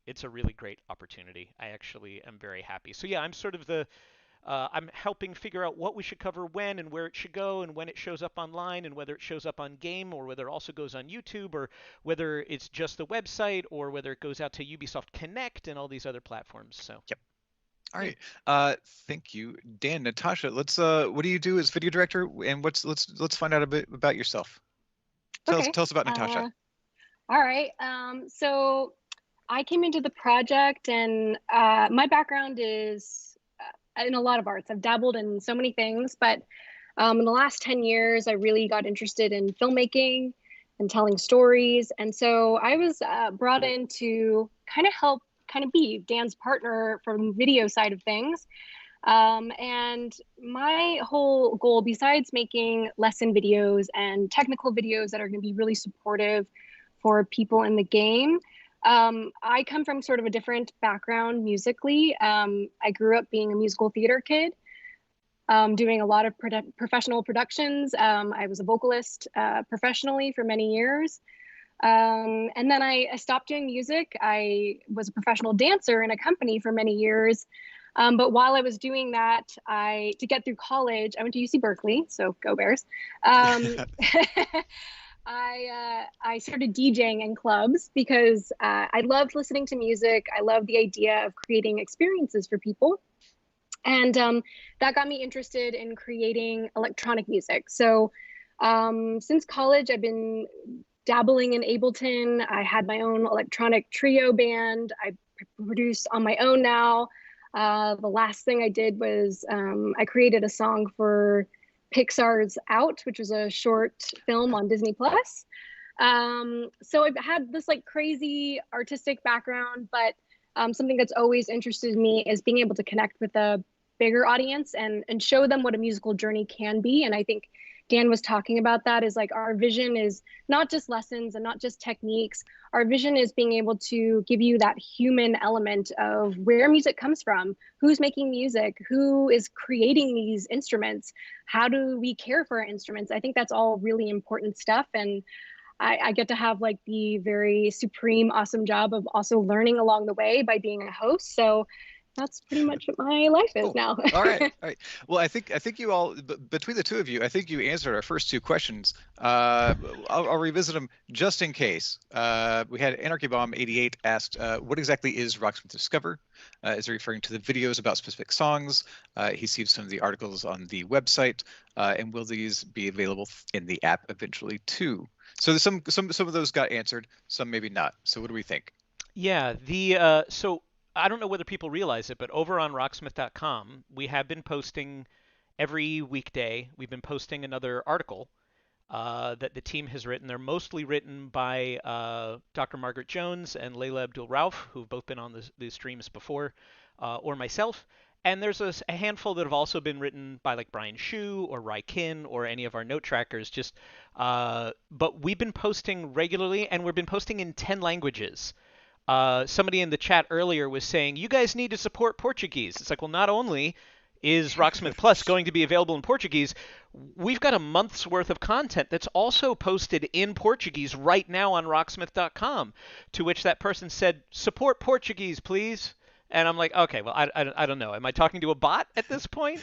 great opportunity. I actually am very happy. So yeah, I'm sort of I'm helping figure out what we should cover when and where it should go and when it shows up online and whether it shows up on game or whether it also goes on YouTube or whether it's just the website or whether it goes out to Ubisoft Connect and all these other platforms. So Yep. All right. Thank you, Dan. Natasha, let's what do you do as video director, and let's find out a bit about yourself. Tell Okay. us about Natasha. All right. So I came into the project, and my background is in a lot of arts. I've dabbled in so many things, but in the last 10 years, I really got interested in filmmaking and telling stories. And so I was brought in to help be Dan's partner from the video side of things. And my whole goal, besides making lesson videos and technical videos that are going to be really supportive for people in the game, I come from sort of a different background musically. I grew up being a musical theater kid, doing a lot of professional productions. I was a vocalist professionally for many years. And then I stopped doing music. I was a professional dancer in a company for many years. But while I was doing that, to get through college, I went to UC Berkeley, so go Bears. I started DJing in clubs because I loved listening to music. I loved the idea of creating experiences for people. And that got me interested in creating electronic music. So since college, I've been dabbling in Ableton. I had my own electronic trio band. I produce on my own now. The last thing I did was I created a song for Pixar's Out, which was a short film on Disney Plus. So I've had this like crazy artistic background, but something that's always interested me is being able to connect with a bigger audience and show them what a musical journey can be. And I think Dan was talking about that, is like our vision is not just lessons and not just techniques. Our vision is being able to give you that human element of where music comes from, who's making music, who is creating these instruments, how do we care for our instruments. I think that's all really important stuff. And I get to have like the very supreme, awesome job of also learning along the way by being a host. So that's pretty much what my life is Cool. now. All right, all right. Well, I think you all, between the two of you, I think you answered our first two questions. I'll revisit them just in case. We had Anarchy Bomb 88 asked, what exactly is Rocksmith Discover? Is it referring to the videos about specific songs? He sees some of the articles on the website, and will these be available in the app eventually too? So there's some of those got answered, some maybe not. So what do we think? Yeah, so I don't know whether people realize it, but over on Rocksmith.com, we have been posting every weekday. We've been posting another article that the team has written. They're mostly written by Dr. Margaret Jones and Layla Abdul Rauf, who've both been on the streams before, or myself. And there's a handful that have also been written by like Brian Shu or Rai Kin or any of our note trackers. But we've been posting regularly, and we've been posting in 10 languages. Somebody in the chat earlier was saying, you guys need to support Portuguese. It's like, well, not only is Rocksmith Plus going to be available in Portuguese, we've got a month's worth of content that's also posted in Portuguese right now on Rocksmith.com, to which that person said, support Portuguese, please. And I'm like, okay, well, I don't know. Am I talking to a bot at this point?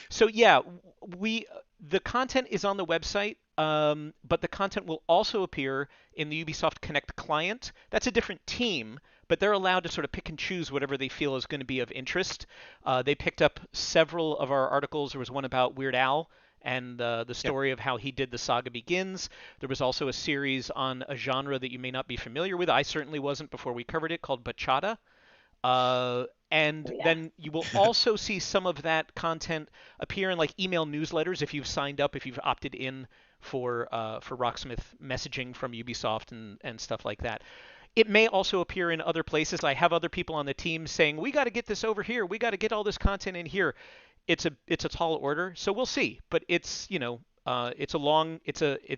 So yeah, the content is on the website, but the content will also appear in the Ubisoft Connect client. That's a different team, but they're allowed to sort of pick and choose whatever they feel is going to be of interest. They picked up several of our articles. There was one about Weird Al and the story of how he did The Saga Begins. There was also a series on a genre that you may not be familiar with. I certainly wasn't before we covered it, called bachata. Then you will also see some of that content appear in like email newsletters if you've signed up, if you've opted in for Rocksmith messaging from Ubisoft and stuff like that. It may also appear in other places. I have other people on the team saying, we got to get this over here. We got to get all this content in here. It's a tall order, so we'll see. But it's it's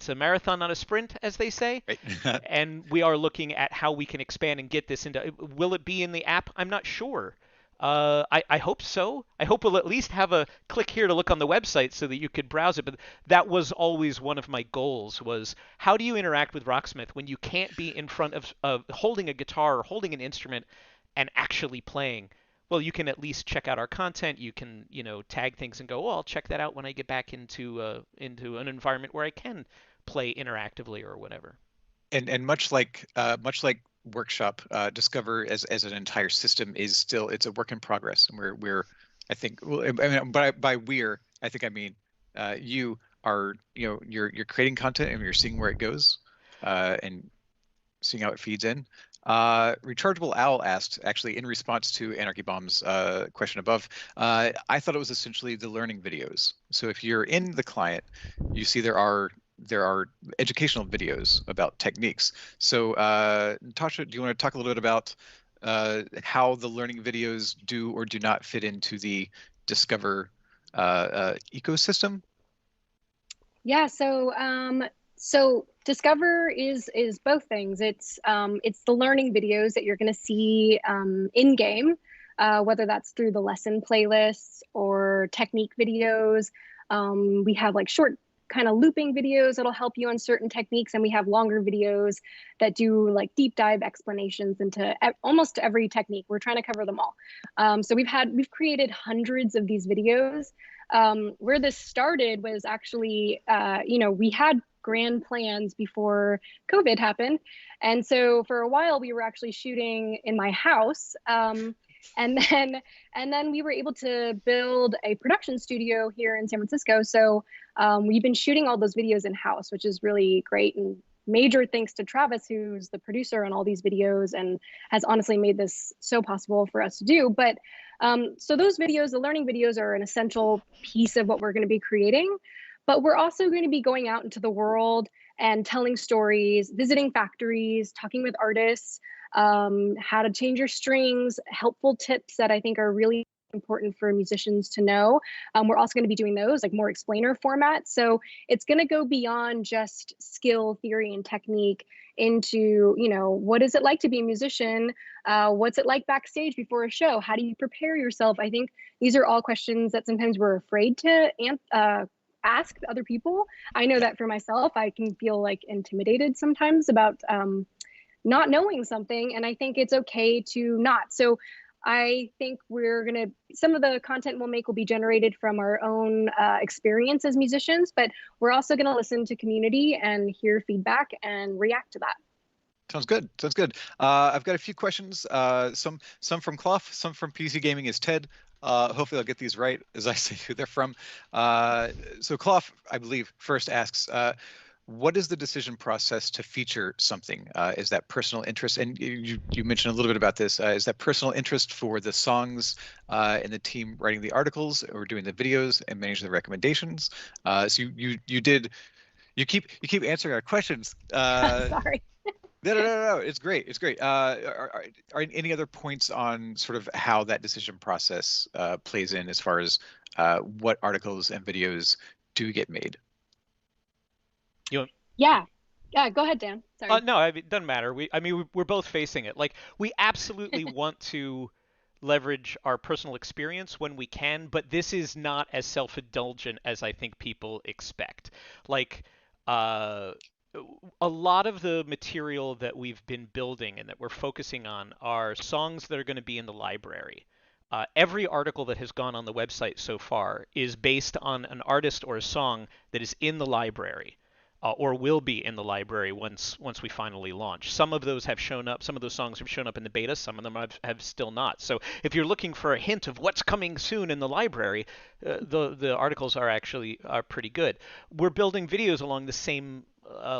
a marathon, not a sprint, as they say. Right. And we are looking at how we can expand and get this into. Will it be in the app? I'm not sure. I hope so. I hope we'll at least have a click here to look on the website so that you could browse it. But that was always one of my goals, was how do you interact with Rocksmith when you can't be in front of holding a guitar or holding an instrument and actually playing? Well, you can at least check out our content. You can, tag things and go, oh, I'll check that out when I get back into an environment where I can play interactively or whatever. And much like Workshop, Discover as an entire system it's a work in progress, and we're I think, well, I mean, by we're, I think I mean you are, you're creating content and you're seeing where it goes, and seeing how it feeds in. Rechargeable Owl asked, actually in response to Anarchy Bomb's question above, I thought it was essentially the learning videos. So if you're in the client, you see there are educational videos about techniques. So Natasha, do you want to talk a little bit about how the learning videos do or do not fit into the Discover ecosystem? Yeah, so Discover is both things. It's the learning videos that you're going to see in game, whether that's through the lesson playlists or technique videos. We have like short kind of looping videos that'll help you on certain techniques, and we have longer videos that do like deep dive explanations into almost every technique. We're trying to cover them all. So we've created hundreds of these videos. Where this started was actually, we had grand plans before COVID happened. And so for a while we were actually shooting in my house. And then we were able to build a production studio here in San Francisco. So we've been shooting all those videos in house, which is really great. And major thanks to Travis, who's the producer on all these videos and has honestly made this so possible for us to do. But so those videos, the learning videos, are an essential piece of what we're going to be creating. But we're also going to be going out into the world and telling stories, visiting factories, talking with artists, how to change your strings, helpful tips that I think are really important for musicians to know. We're also going to be doing those like more explainer format. So it's going to go beyond just skill, theory, and technique into, what is it like to be a musician? What's it like backstage before a show? How do you prepare yourself? I think these are all questions that sometimes we're afraid to ask other people. I know that for myself, I can feel like intimidated sometimes about not knowing something, and I think it's okay to not. So I think some of the content we'll make will be generated from our own experience as musicians, but we're also going to listen to community and hear feedback and react to that. Sounds good. Sounds good. I've got a few questions. Some from Clough, some from PC Gaming is Ted. Hopefully I'll get these right as I say who they're from. So Clough, I believe, first asks, what is the decision process to feature something? Is that personal interest? And you mentioned a little bit about this. Is that personal interest for the songs and the team writing the articles or doing the videos and managing the recommendations? So you keep answering our questions. Sorry. No. It's great. It's great. Are any other points on sort of how that decision process plays in as far as what articles and videos do get made? Yeah. Go ahead, Dan. Sorry. No, it doesn't matter. We're both facing it. Like, we absolutely want to leverage our personal experience when we can, but this is not as self-indulgent as I think people expect. Like, a lot of the material that we've been building and that we're focusing on are songs that are going to be in the library. Every article that has gone on the website so far is based on an artist or a song that is in the library. Or will be in the library once we finally launch. Some of those have shown up. Some of those songs have shown up in the beta. Some of them have still not. So if you're looking for a hint of what's coming soon in the library, the articles are pretty good. We're building videos along the same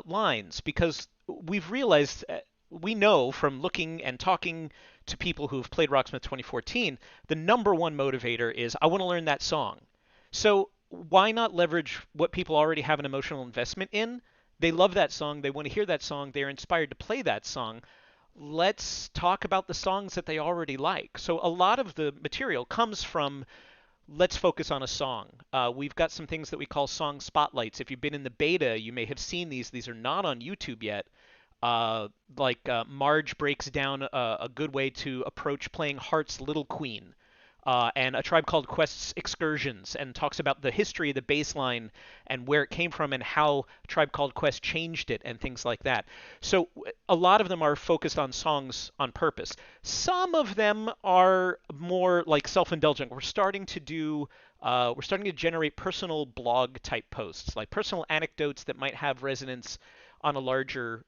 lines because we've realized, we know from looking and talking to people who've played Rocksmith 2014, the number one motivator is, I want to learn that song. So why not leverage what people already have an emotional investment in? They love that song. They want to hear that song. They're inspired to play that song. Let's talk about the songs that they already like. So a lot of the material comes from, let's focus on a song. We've got some things that we call song spotlights. If you've been in the beta, you may have seen these. These are not on YouTube yet. Marge breaks down a good way to approach playing Heart's Little Queen. And A Tribe Called Quest's Excursions, and talks about the history of the bass line and where it came from and how Tribe Called Quest changed it and things like that. So a lot of them are focused on songs on purpose. Some of them are more like self-indulgent. We're starting to generate personal blog type posts, like personal anecdotes that might have resonance on a larger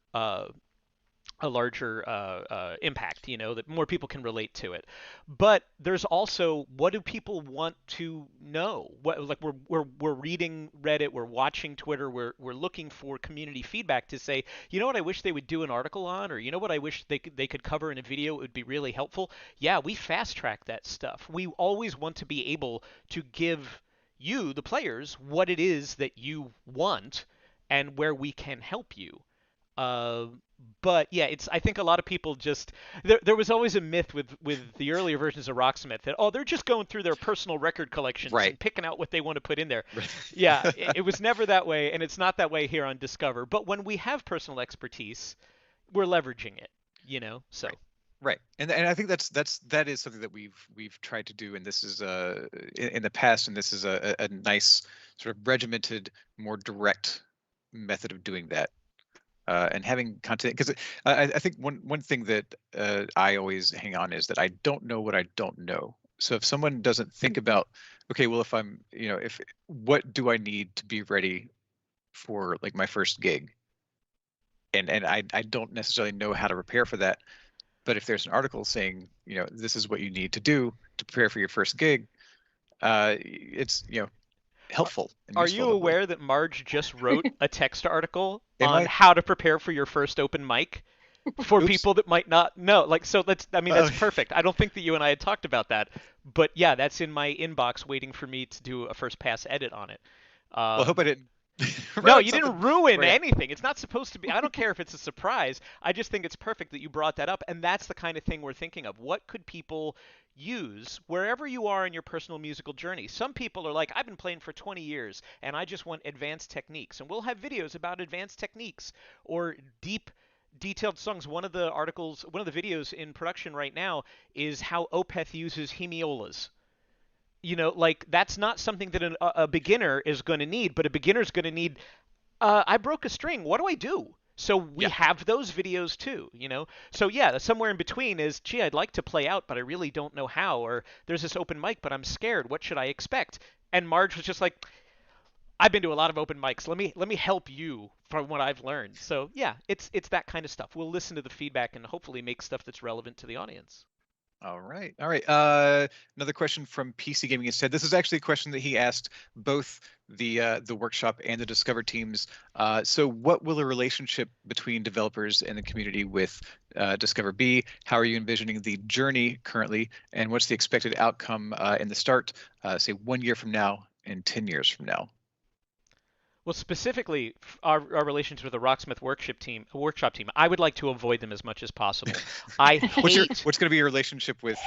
impact, that more people can relate to it. But there's also, what do people want to know? We're reading Reddit, we're watching Twitter, we're looking for community feedback to say, what I wish they would do an article on, or what I wish they could cover in a video. It would be really helpful. Yeah, we fast track that stuff. We always want to be able to give you, the players, what it is that you want and where we can help you. But yeah, I think a lot of people just, there was always a myth with the earlier versions of Rocksmith that, they're just going through their personal record collections and picking out what they want to put in there. Yeah, it was never that way, and it's not that way here on Discover. But when we have personal expertise, we're leveraging it, so. Right. And I think that is something that we've tried to do, and this is in the past, and this is a nice sort of regimented, more direct method of doing that. And having content, because I think one thing that I always hang on is that I don't know what I don't know. So if someone doesn't think about, okay, well, if I'm, what do I need to be ready for like my first gig? And I don't necessarily know how to prepare for that. But if there's an article saying, this is what you need to do to prepare for your first gig, it's, helpful. Are you aware that Marge just wrote a text article on how to prepare for your first open mic for people that might not know? That's perfect. I don't think that you and I had talked about that, but yeah, that's in my inbox waiting for me to do a first pass edit on it. Well, I hope I didn't. No, you didn't ruin anything. It's not supposed to be. I don't care if it's a surprise. I just think it's perfect that you brought that up, and that's the kind of thing we're thinking of. What could people use wherever you are in your personal musical journey? Some people are like, I've been playing for 20 years, and I just want advanced techniques. And we'll have videos about advanced techniques or detailed songs. One of the videos in production right now is how Opeth uses hemiolas. That's not something that a beginner is going to need, but a beginner is going to need, I broke a string. What do I do? So we have those videos too, So yeah, somewhere in between is, gee, I'd like to play out, but I really don't know how. Or there's this open mic, but I'm scared. What should I expect? And Marge was just like, I've been to a lot of open mics. Let me help you from what I've learned. So yeah, it's that kind of stuff. We'll listen to the feedback and hopefully make stuff that's relevant to the audience. All right. Another question from PC Gaming instead. This is actually a question that he asked both the workshop and the Discover teams. So what will the relationship between developers and the community with Discover be? How are you envisioning the journey currently? And what's the expected outcome in the start, say 1 year from now and 10 years from now? Well, specifically, our relations with the Rocksmith workshop team, I would like to avoid them as much as possible. I hate. What's going to be your relationship with?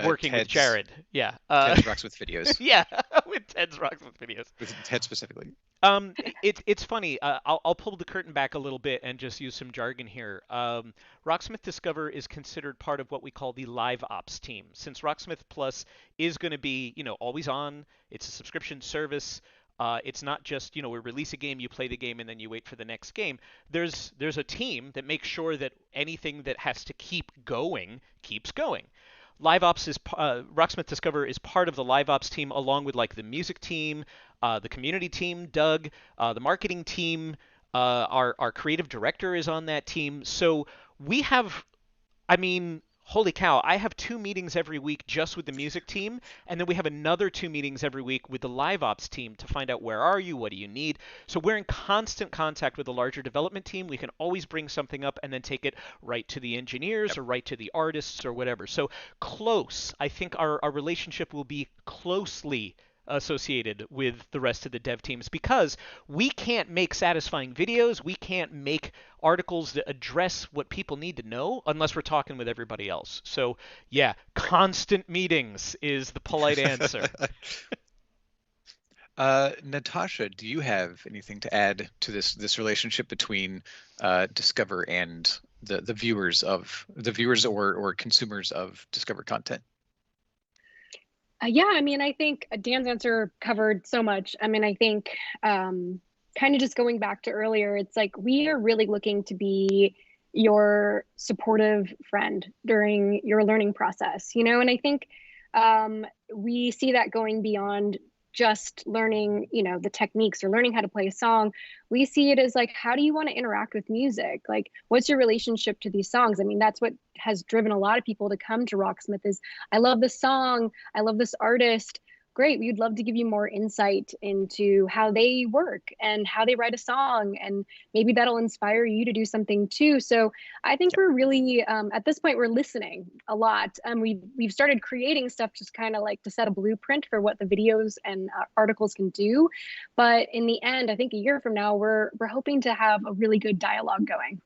Working with Jared. Yeah. Ted's Rocksmith videos. Yeah, with Ted's Rocksmith videos. With Ted specifically. It's funny. I'll pull the curtain back a little bit and just use some jargon here. Rocksmith Discover is considered part of what we call the live ops team. Since Rocksmith Plus is going to be, always on, it's a subscription service. It's not just, we release a game, you play the game, and then you wait for the next game. There's a team that makes sure that anything that has to keep going keeps going. Live Ops is Rocksmith Discover is part of the Live Ops team, along with like the music team, the community team, Doug, the marketing team. Our creative director is on that team. So we have, holy cow, I have 2 meetings every week just with the music team, and then we have another 2 meetings every week with the live ops team to find out where are you, what do you need. So we're in constant contact with the larger development team. We can always bring something up and then take it right to the engineers or right to the artists or whatever. So close. I think our relationship will be closely associated with the rest of the dev teams, because we can't make satisfying videos, we can't make articles that address what people need to know unless we're talking with everybody else. So yeah, constant meetings is the polite answer. Natasha, do you have anything to add to this relationship between Discover and the viewers or consumers of Discover content? Yeah, I think Dan's answer covered so much. I think kind of just going back to earlier, it's like we are really looking to be your supportive friend during your learning process, and I think we see that going beyond just learning, the techniques or learning how to play a song. We see it as like, how do you want to interact with music? Like, what's your relationship to these songs? That's what has driven a lot of people to come to Rocksmith is, I love this song, I love this artist. Great, we'd love to give you more insight into how they work and how they write a song, and maybe that'll inspire you to do something too. So I think we're really, at this point, we're listening a lot. We've started creating stuff just kind of like to set a blueprint for what the videos and articles can do. But in the end, I think a year from now, we're hoping to have a really good dialogue going.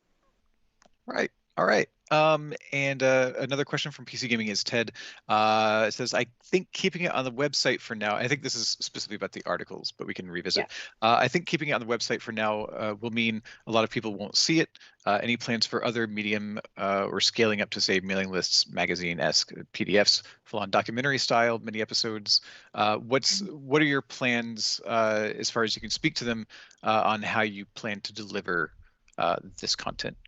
Right. All right. And another question from PC Gaming is Ted. It says, I think keeping it on the website for now, I think this is specifically about the articles, but we can revisit. Yeah. I think keeping it on the website for now will mean a lot of people won't see it. Any plans for other medium or scaling up to, say, mailing lists, magazine-esque PDFs, full-on documentary style mini episodes? What are your plans as far as you can speak to them on how you plan to deliver this content?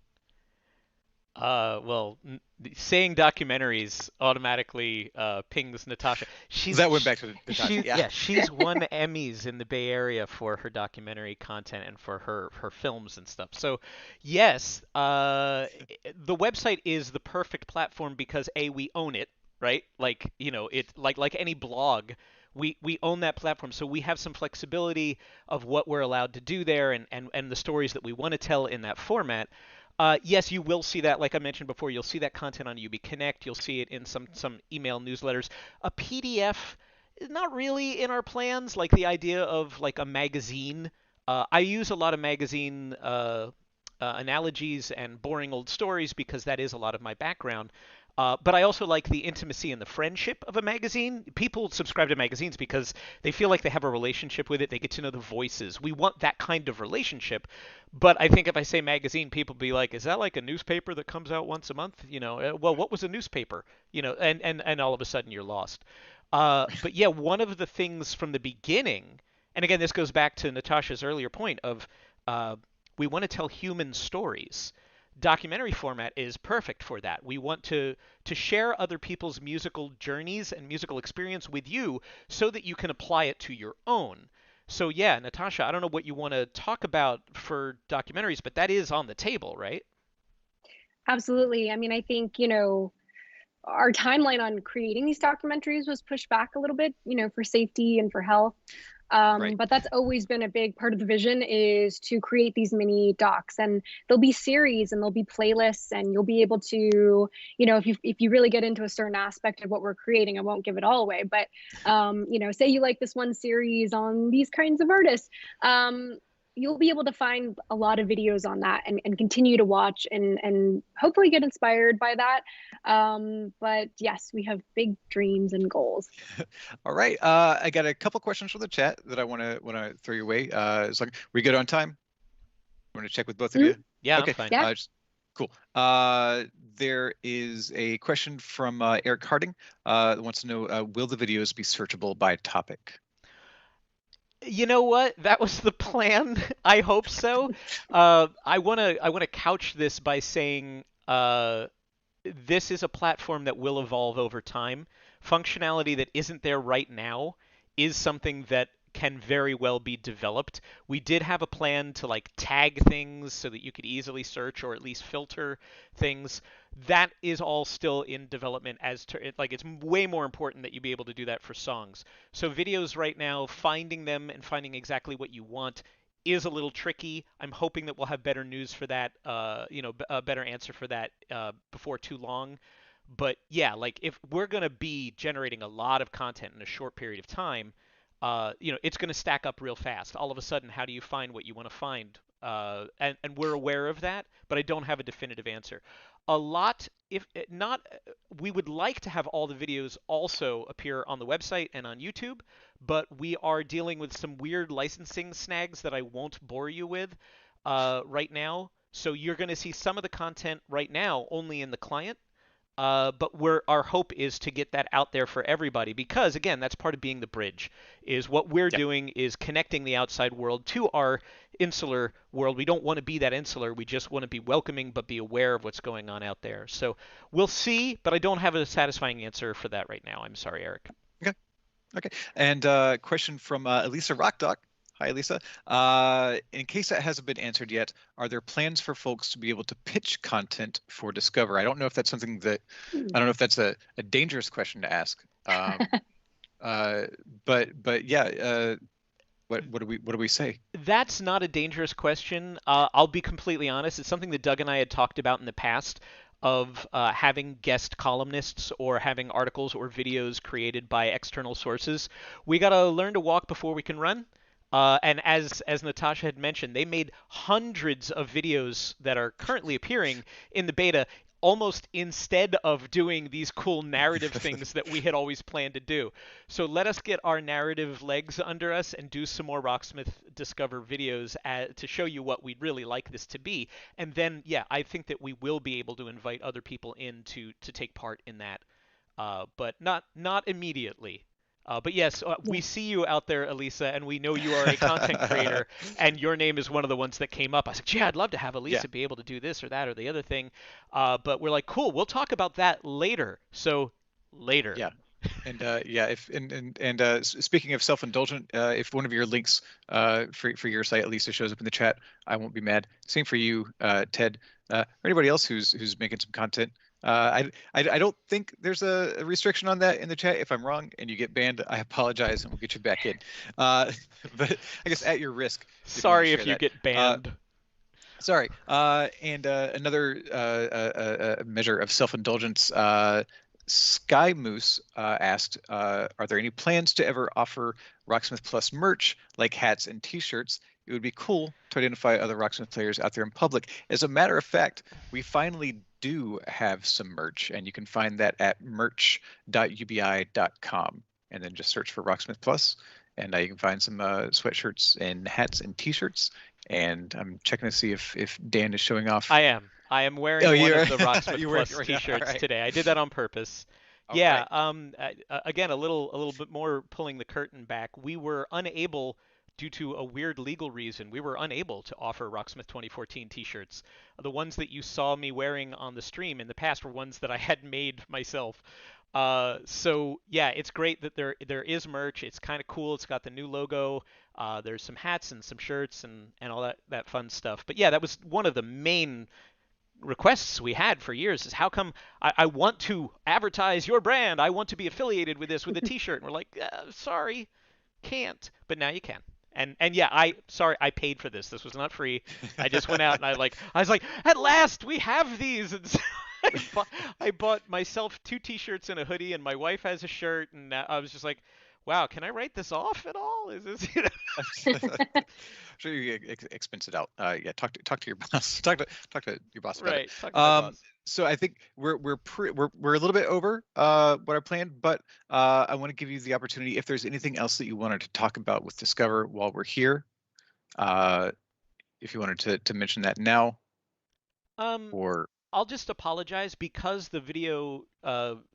Saying documentaries automatically pings Natasha. That went back to Natasha. Yeah, she's won Emmys in the Bay Area for her documentary content and for her films and stuff. So, yes, the website is the perfect platform because we own it, right? Like, it's like any blog. We own that platform, so we have some flexibility of what we're allowed to do there and the stories that we want to tell in that format. Yes, you will see that. Like I mentioned before, you'll see that content on UB Connect. You'll see it in some email newsletters. A PDF is not really in our plans. Like the idea of like a magazine. I use a lot of magazine analogies and boring old stories because that is a lot of my background. But I also like the intimacy and the friendship of a magazine. People subscribe to magazines because they feel like they have a relationship with it. They get to know the voices. We want that kind of relationship. But I think if I say magazine, people be like, is that like a newspaper that comes out once a month? Well, what was a newspaper? And all of a sudden you're lost. But yeah, one of the things from the beginning, and again, this goes back to Natasha's earlier point of We want to tell human stories. Documentary format is perfect for that. We want to share other people's musical journeys and musical experience with you so that you can apply it to your own. So yeah, Natasha, I don't know what you want to talk about for documentaries, but that is on the table, right? Absolutely. I mean, I think, our timeline on creating these documentaries was pushed back a little bit, for safety and for health. Right. But that's always been a big part of the vision, is to create these mini docs, and there'll be series and there'll be playlists, and you'll be able to, if you really get into a certain aspect of what we're creating, I won't give it all away, but say you like this one series on these kinds of artists, you'll be able to find a lot of videos on that, and continue to watch and hopefully get inspired by that. But yes, we have big dreams and goals. All right. I got a couple questions from the chat that I want to throw your way. So we good on time? I want to check with both of you. Yeah, okay. I'm fine. Yeah. Cool. There is a question from Eric Harding. That wants to know, will the videos be searchable by topic? You know what? That was the plan. I hope so. I wanna couch this by saying this is a platform that will evolve over time. Functionality that isn't there right now is something that can very well be developed. We did have a plan to like tag things so that you could easily search or at least filter things. That is all still in development, it's way more important that you be able to do that for songs. So videos right now, finding them and finding exactly what you want is a little tricky. I'm hoping that we'll have better news for that, a better answer for that before too long. But yeah, like if we're going to be generating a lot of content in a short period of time, it's going to stack up real fast. All of a sudden, how do you find what you want to find? And we're aware of that, but I don't have a definitive answer. A lot, if not, we would like to have all the videos also appear on the website and on YouTube, but we are dealing with some weird licensing snags that I won't bore you with right now. So you're going to see some of the content right now only in the client. But our hope is to get that out there for everybody, because again, that's part of being the bridge. Is what we're doing is connecting the outside world to our insular world. We don't want to be that insular. We just want to be welcoming, but be aware of what's going on out there. So we'll see, but I don't have a satisfying answer for that right now. I'm sorry, Eric. Okay. And question from Elisa Rockdock. Hi, Elisa. In case that hasn't been answered yet, are there plans for folks to be able to pitch content for Discover? I don't know if that's something that, I don't know if that's a dangerous question to ask. But yeah, what do we say? That's not a dangerous question. I'll be completely honest. It's something that Doug and I had talked about in the past, of having guest columnists or having articles or videos created by external sources. We got to learn to walk before we can run. And as Natasha had mentioned, they made hundreds of videos that are currently appearing in the beta, almost instead of doing these cool narrative things that we had always planned to do. So let us get our narrative legs under us and do some more Rocksmith Discover videos to show you what we'd really like this to be. And then, yeah, I think that we will be able to invite other people in to take part in that, but not immediately. But yes, we see you out there, Elisa, and we know you are a content creator, and your name is one of the ones that came up. I was like, yeah, I'd love to have Elisa be able to do this or that or the other thing. But we're like, cool, we'll talk about that later. So later. Yeah. And speaking of self-indulgent, if one of your links for your site, Elisa, shows up in the chat, I won't be mad. Same for you, Ted, or anybody else who's making some content. I don't think there's a restriction on that in the chat. If I'm wrong and you get banned, I apologize and we'll get you back in. But I guess at your risk. Sorry if you get banned. Sorry. And another measure of self-indulgence. Sky Moose asked, are there any plans to ever offer Rocksmith Plus merch like hats and T-shirts? It would be cool to identify other Rocksmith players out there in public. As a matter of fact, we finally do have some merch, and you can find that at merch.ubi.com, and then just search for Rocksmith Plus, and you can find some sweatshirts and hats and T-shirts. And I'm checking to see if Dan is showing off. I am wearing one of the Rocksmith Plus right T-shirts today. I did that on purpose. Again, a little bit more pulling the curtain back. We were unable due to a weird legal reason, we were unable to offer Rocksmith 2014 t-shirts. The ones that you saw me wearing on the stream in the past were ones that I had made myself. So yeah, it's great that there is merch. It's kind of cool. It's got the new logo. There's some hats and some shirts and all that fun stuff. But yeah, that was one of the main requests we had for years is how come I want to advertise your brand. I want to be affiliated with this with a t-shirt. And we're like, sorry, can't. But now you can. And yeah, I paid for this. This was not free. I just went out and I was like, at last we have these. And so I bought myself 2 t-shirts and a hoodie, and my wife has a shirt, and I was just like, wow, can I write this off at all? Is this, you know? I'm sure you expense it out. Yeah, talk to your boss. Talk to your boss about Right. it. Talk to my boss. So I think we're a little bit over what I planned, but I want to give you the opportunity if there's anything else that you wanted to talk about with Discover while we're here. If you wanted to mention that now, or I'll just apologize because the video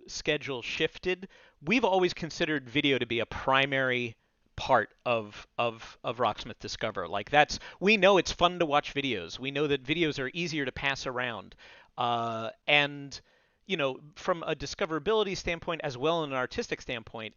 schedule shifted. We've always considered video to be a primary part of Rocksmith Discover. Like we know it's fun to watch videos. We know that videos are easier to pass around. And you know, from a discoverability standpoint as well as an artistic standpoint,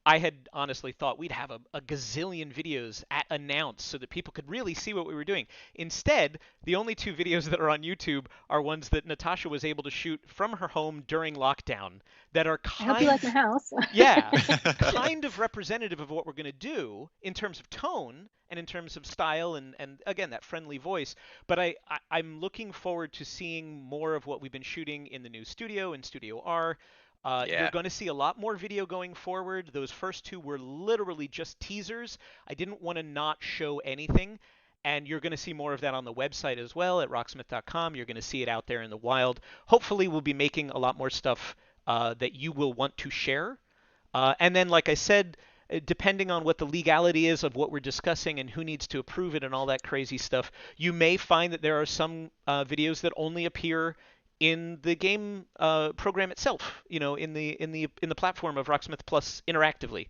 I had honestly thought we'd have a gazillion videos announced so that people could really see what we were doing. Instead, the only 2 videos that are on YouTube are ones that Natasha was able to shoot from her home during lockdown that are I hope you like my house. yeah, kind of representative of what we're going to do in terms of tone and in terms of style and again, that friendly voice. But I'm looking forward to seeing more of what we've been shooting in the new studio, in Studio R. You're going to see a lot more video going forward. Those first 2 were literally just teasers. I didn't want to not show anything. And you're going to see more of that on the website as well at rocksmith.com. You're going to see it out there in the wild. Hopefully, we'll be making a lot more stuff that you will want to share. And then, like I said, depending on what the legality is of what we're discussing and who needs to approve it and all that crazy stuff, you may find that there are some videos that only appear in the game program itself, you know, in the platform of Rocksmith Plus interactively.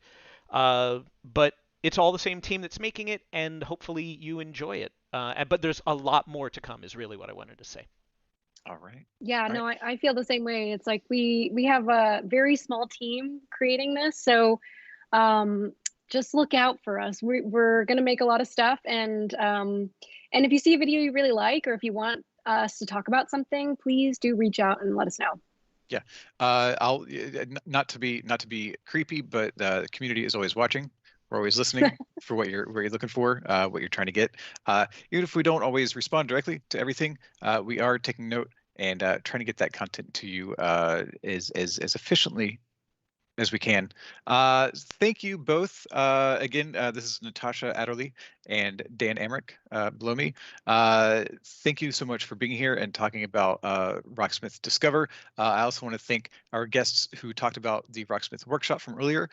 But it's all the same team that's making it, and hopefully you enjoy it. But there's a lot more to come, is really what I wanted to say. all right. Yeah, Right. no, I feel the same way. It's like we have a very small team creating this, so just look out for us. We're gonna make a lot of stuff, and if you see a video you really like, or if you want us to talk about something, please do reach out and let us know. Yeah, I'll not to be creepy, but the community is always watching. We're always listening for what you're looking for, what you're trying to get. Even if we don't always respond directly to everything, we are taking note and trying to get that content to you as efficiently as we can. Thank you both. Again, this is Natasha Adderley and Dan Emmerich below me. Thank you so much for being here and talking about Rocksmith Discover. I also want to thank our guests who talked about the Rocksmith workshop from earlier.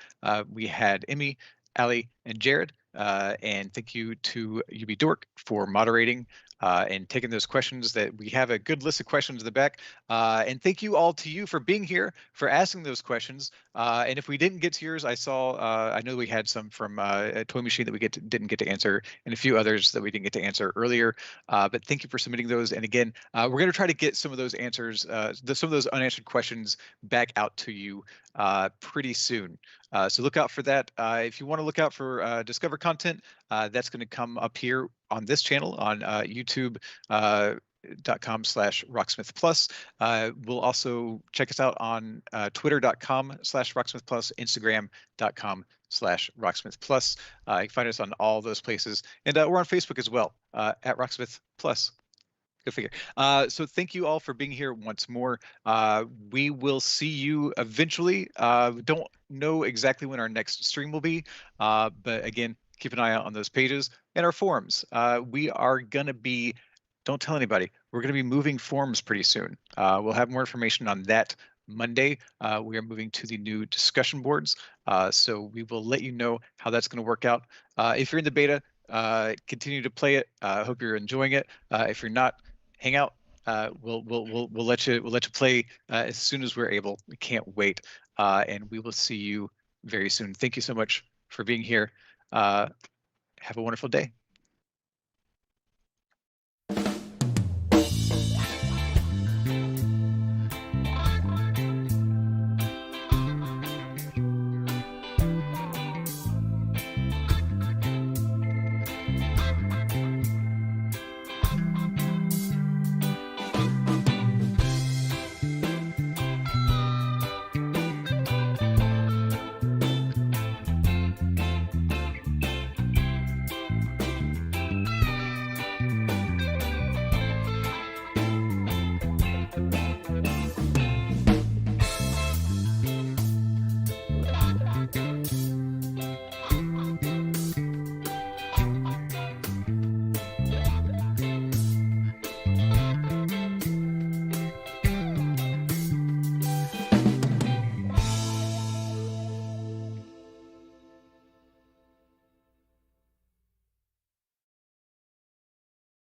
We had Emmy, Ali, and Jared. And thank you to UB Dork for moderating and taking those questions. That we have a good list of questions in the back. And thank you all to you for being here, for asking those questions. And if we didn't get to yours, I know we had some from a Toy Machine that we didn't get to answer, and a few others that we didn't get to answer earlier. But thank you for submitting those. And again, we're going to try to get some of those answers, some of those unanswered questions back out to you pretty soon. So look out for that. If you want to look out for Discover content, that's going to come up here on this channel on youtube.com/Rocksmith Plus. We'll also check us out on twitter.com/Rocksmith Plus, Instagram.com/Rocksmith Plus. You can find us on all those places. And we're on Facebook as well at Rocksmith Plus. Go figure. So thank you all for being here once more. We will see you eventually. Don't know exactly when our next stream will be, but again, keep an eye out on those pages and our forums. We are gonna be, don't tell anybody, we're gonna be moving forums pretty soon. We'll have more information on that Monday. We are moving to the new discussion boards, so we will let you know how that's gonna work out. If you're in the beta, continue to play it. Hope you're enjoying it. If you're not, hang out. We'll let you play as soon as we're able. We can't wait, and we will see you very soon. Thank you so much for being here. Have a wonderful day.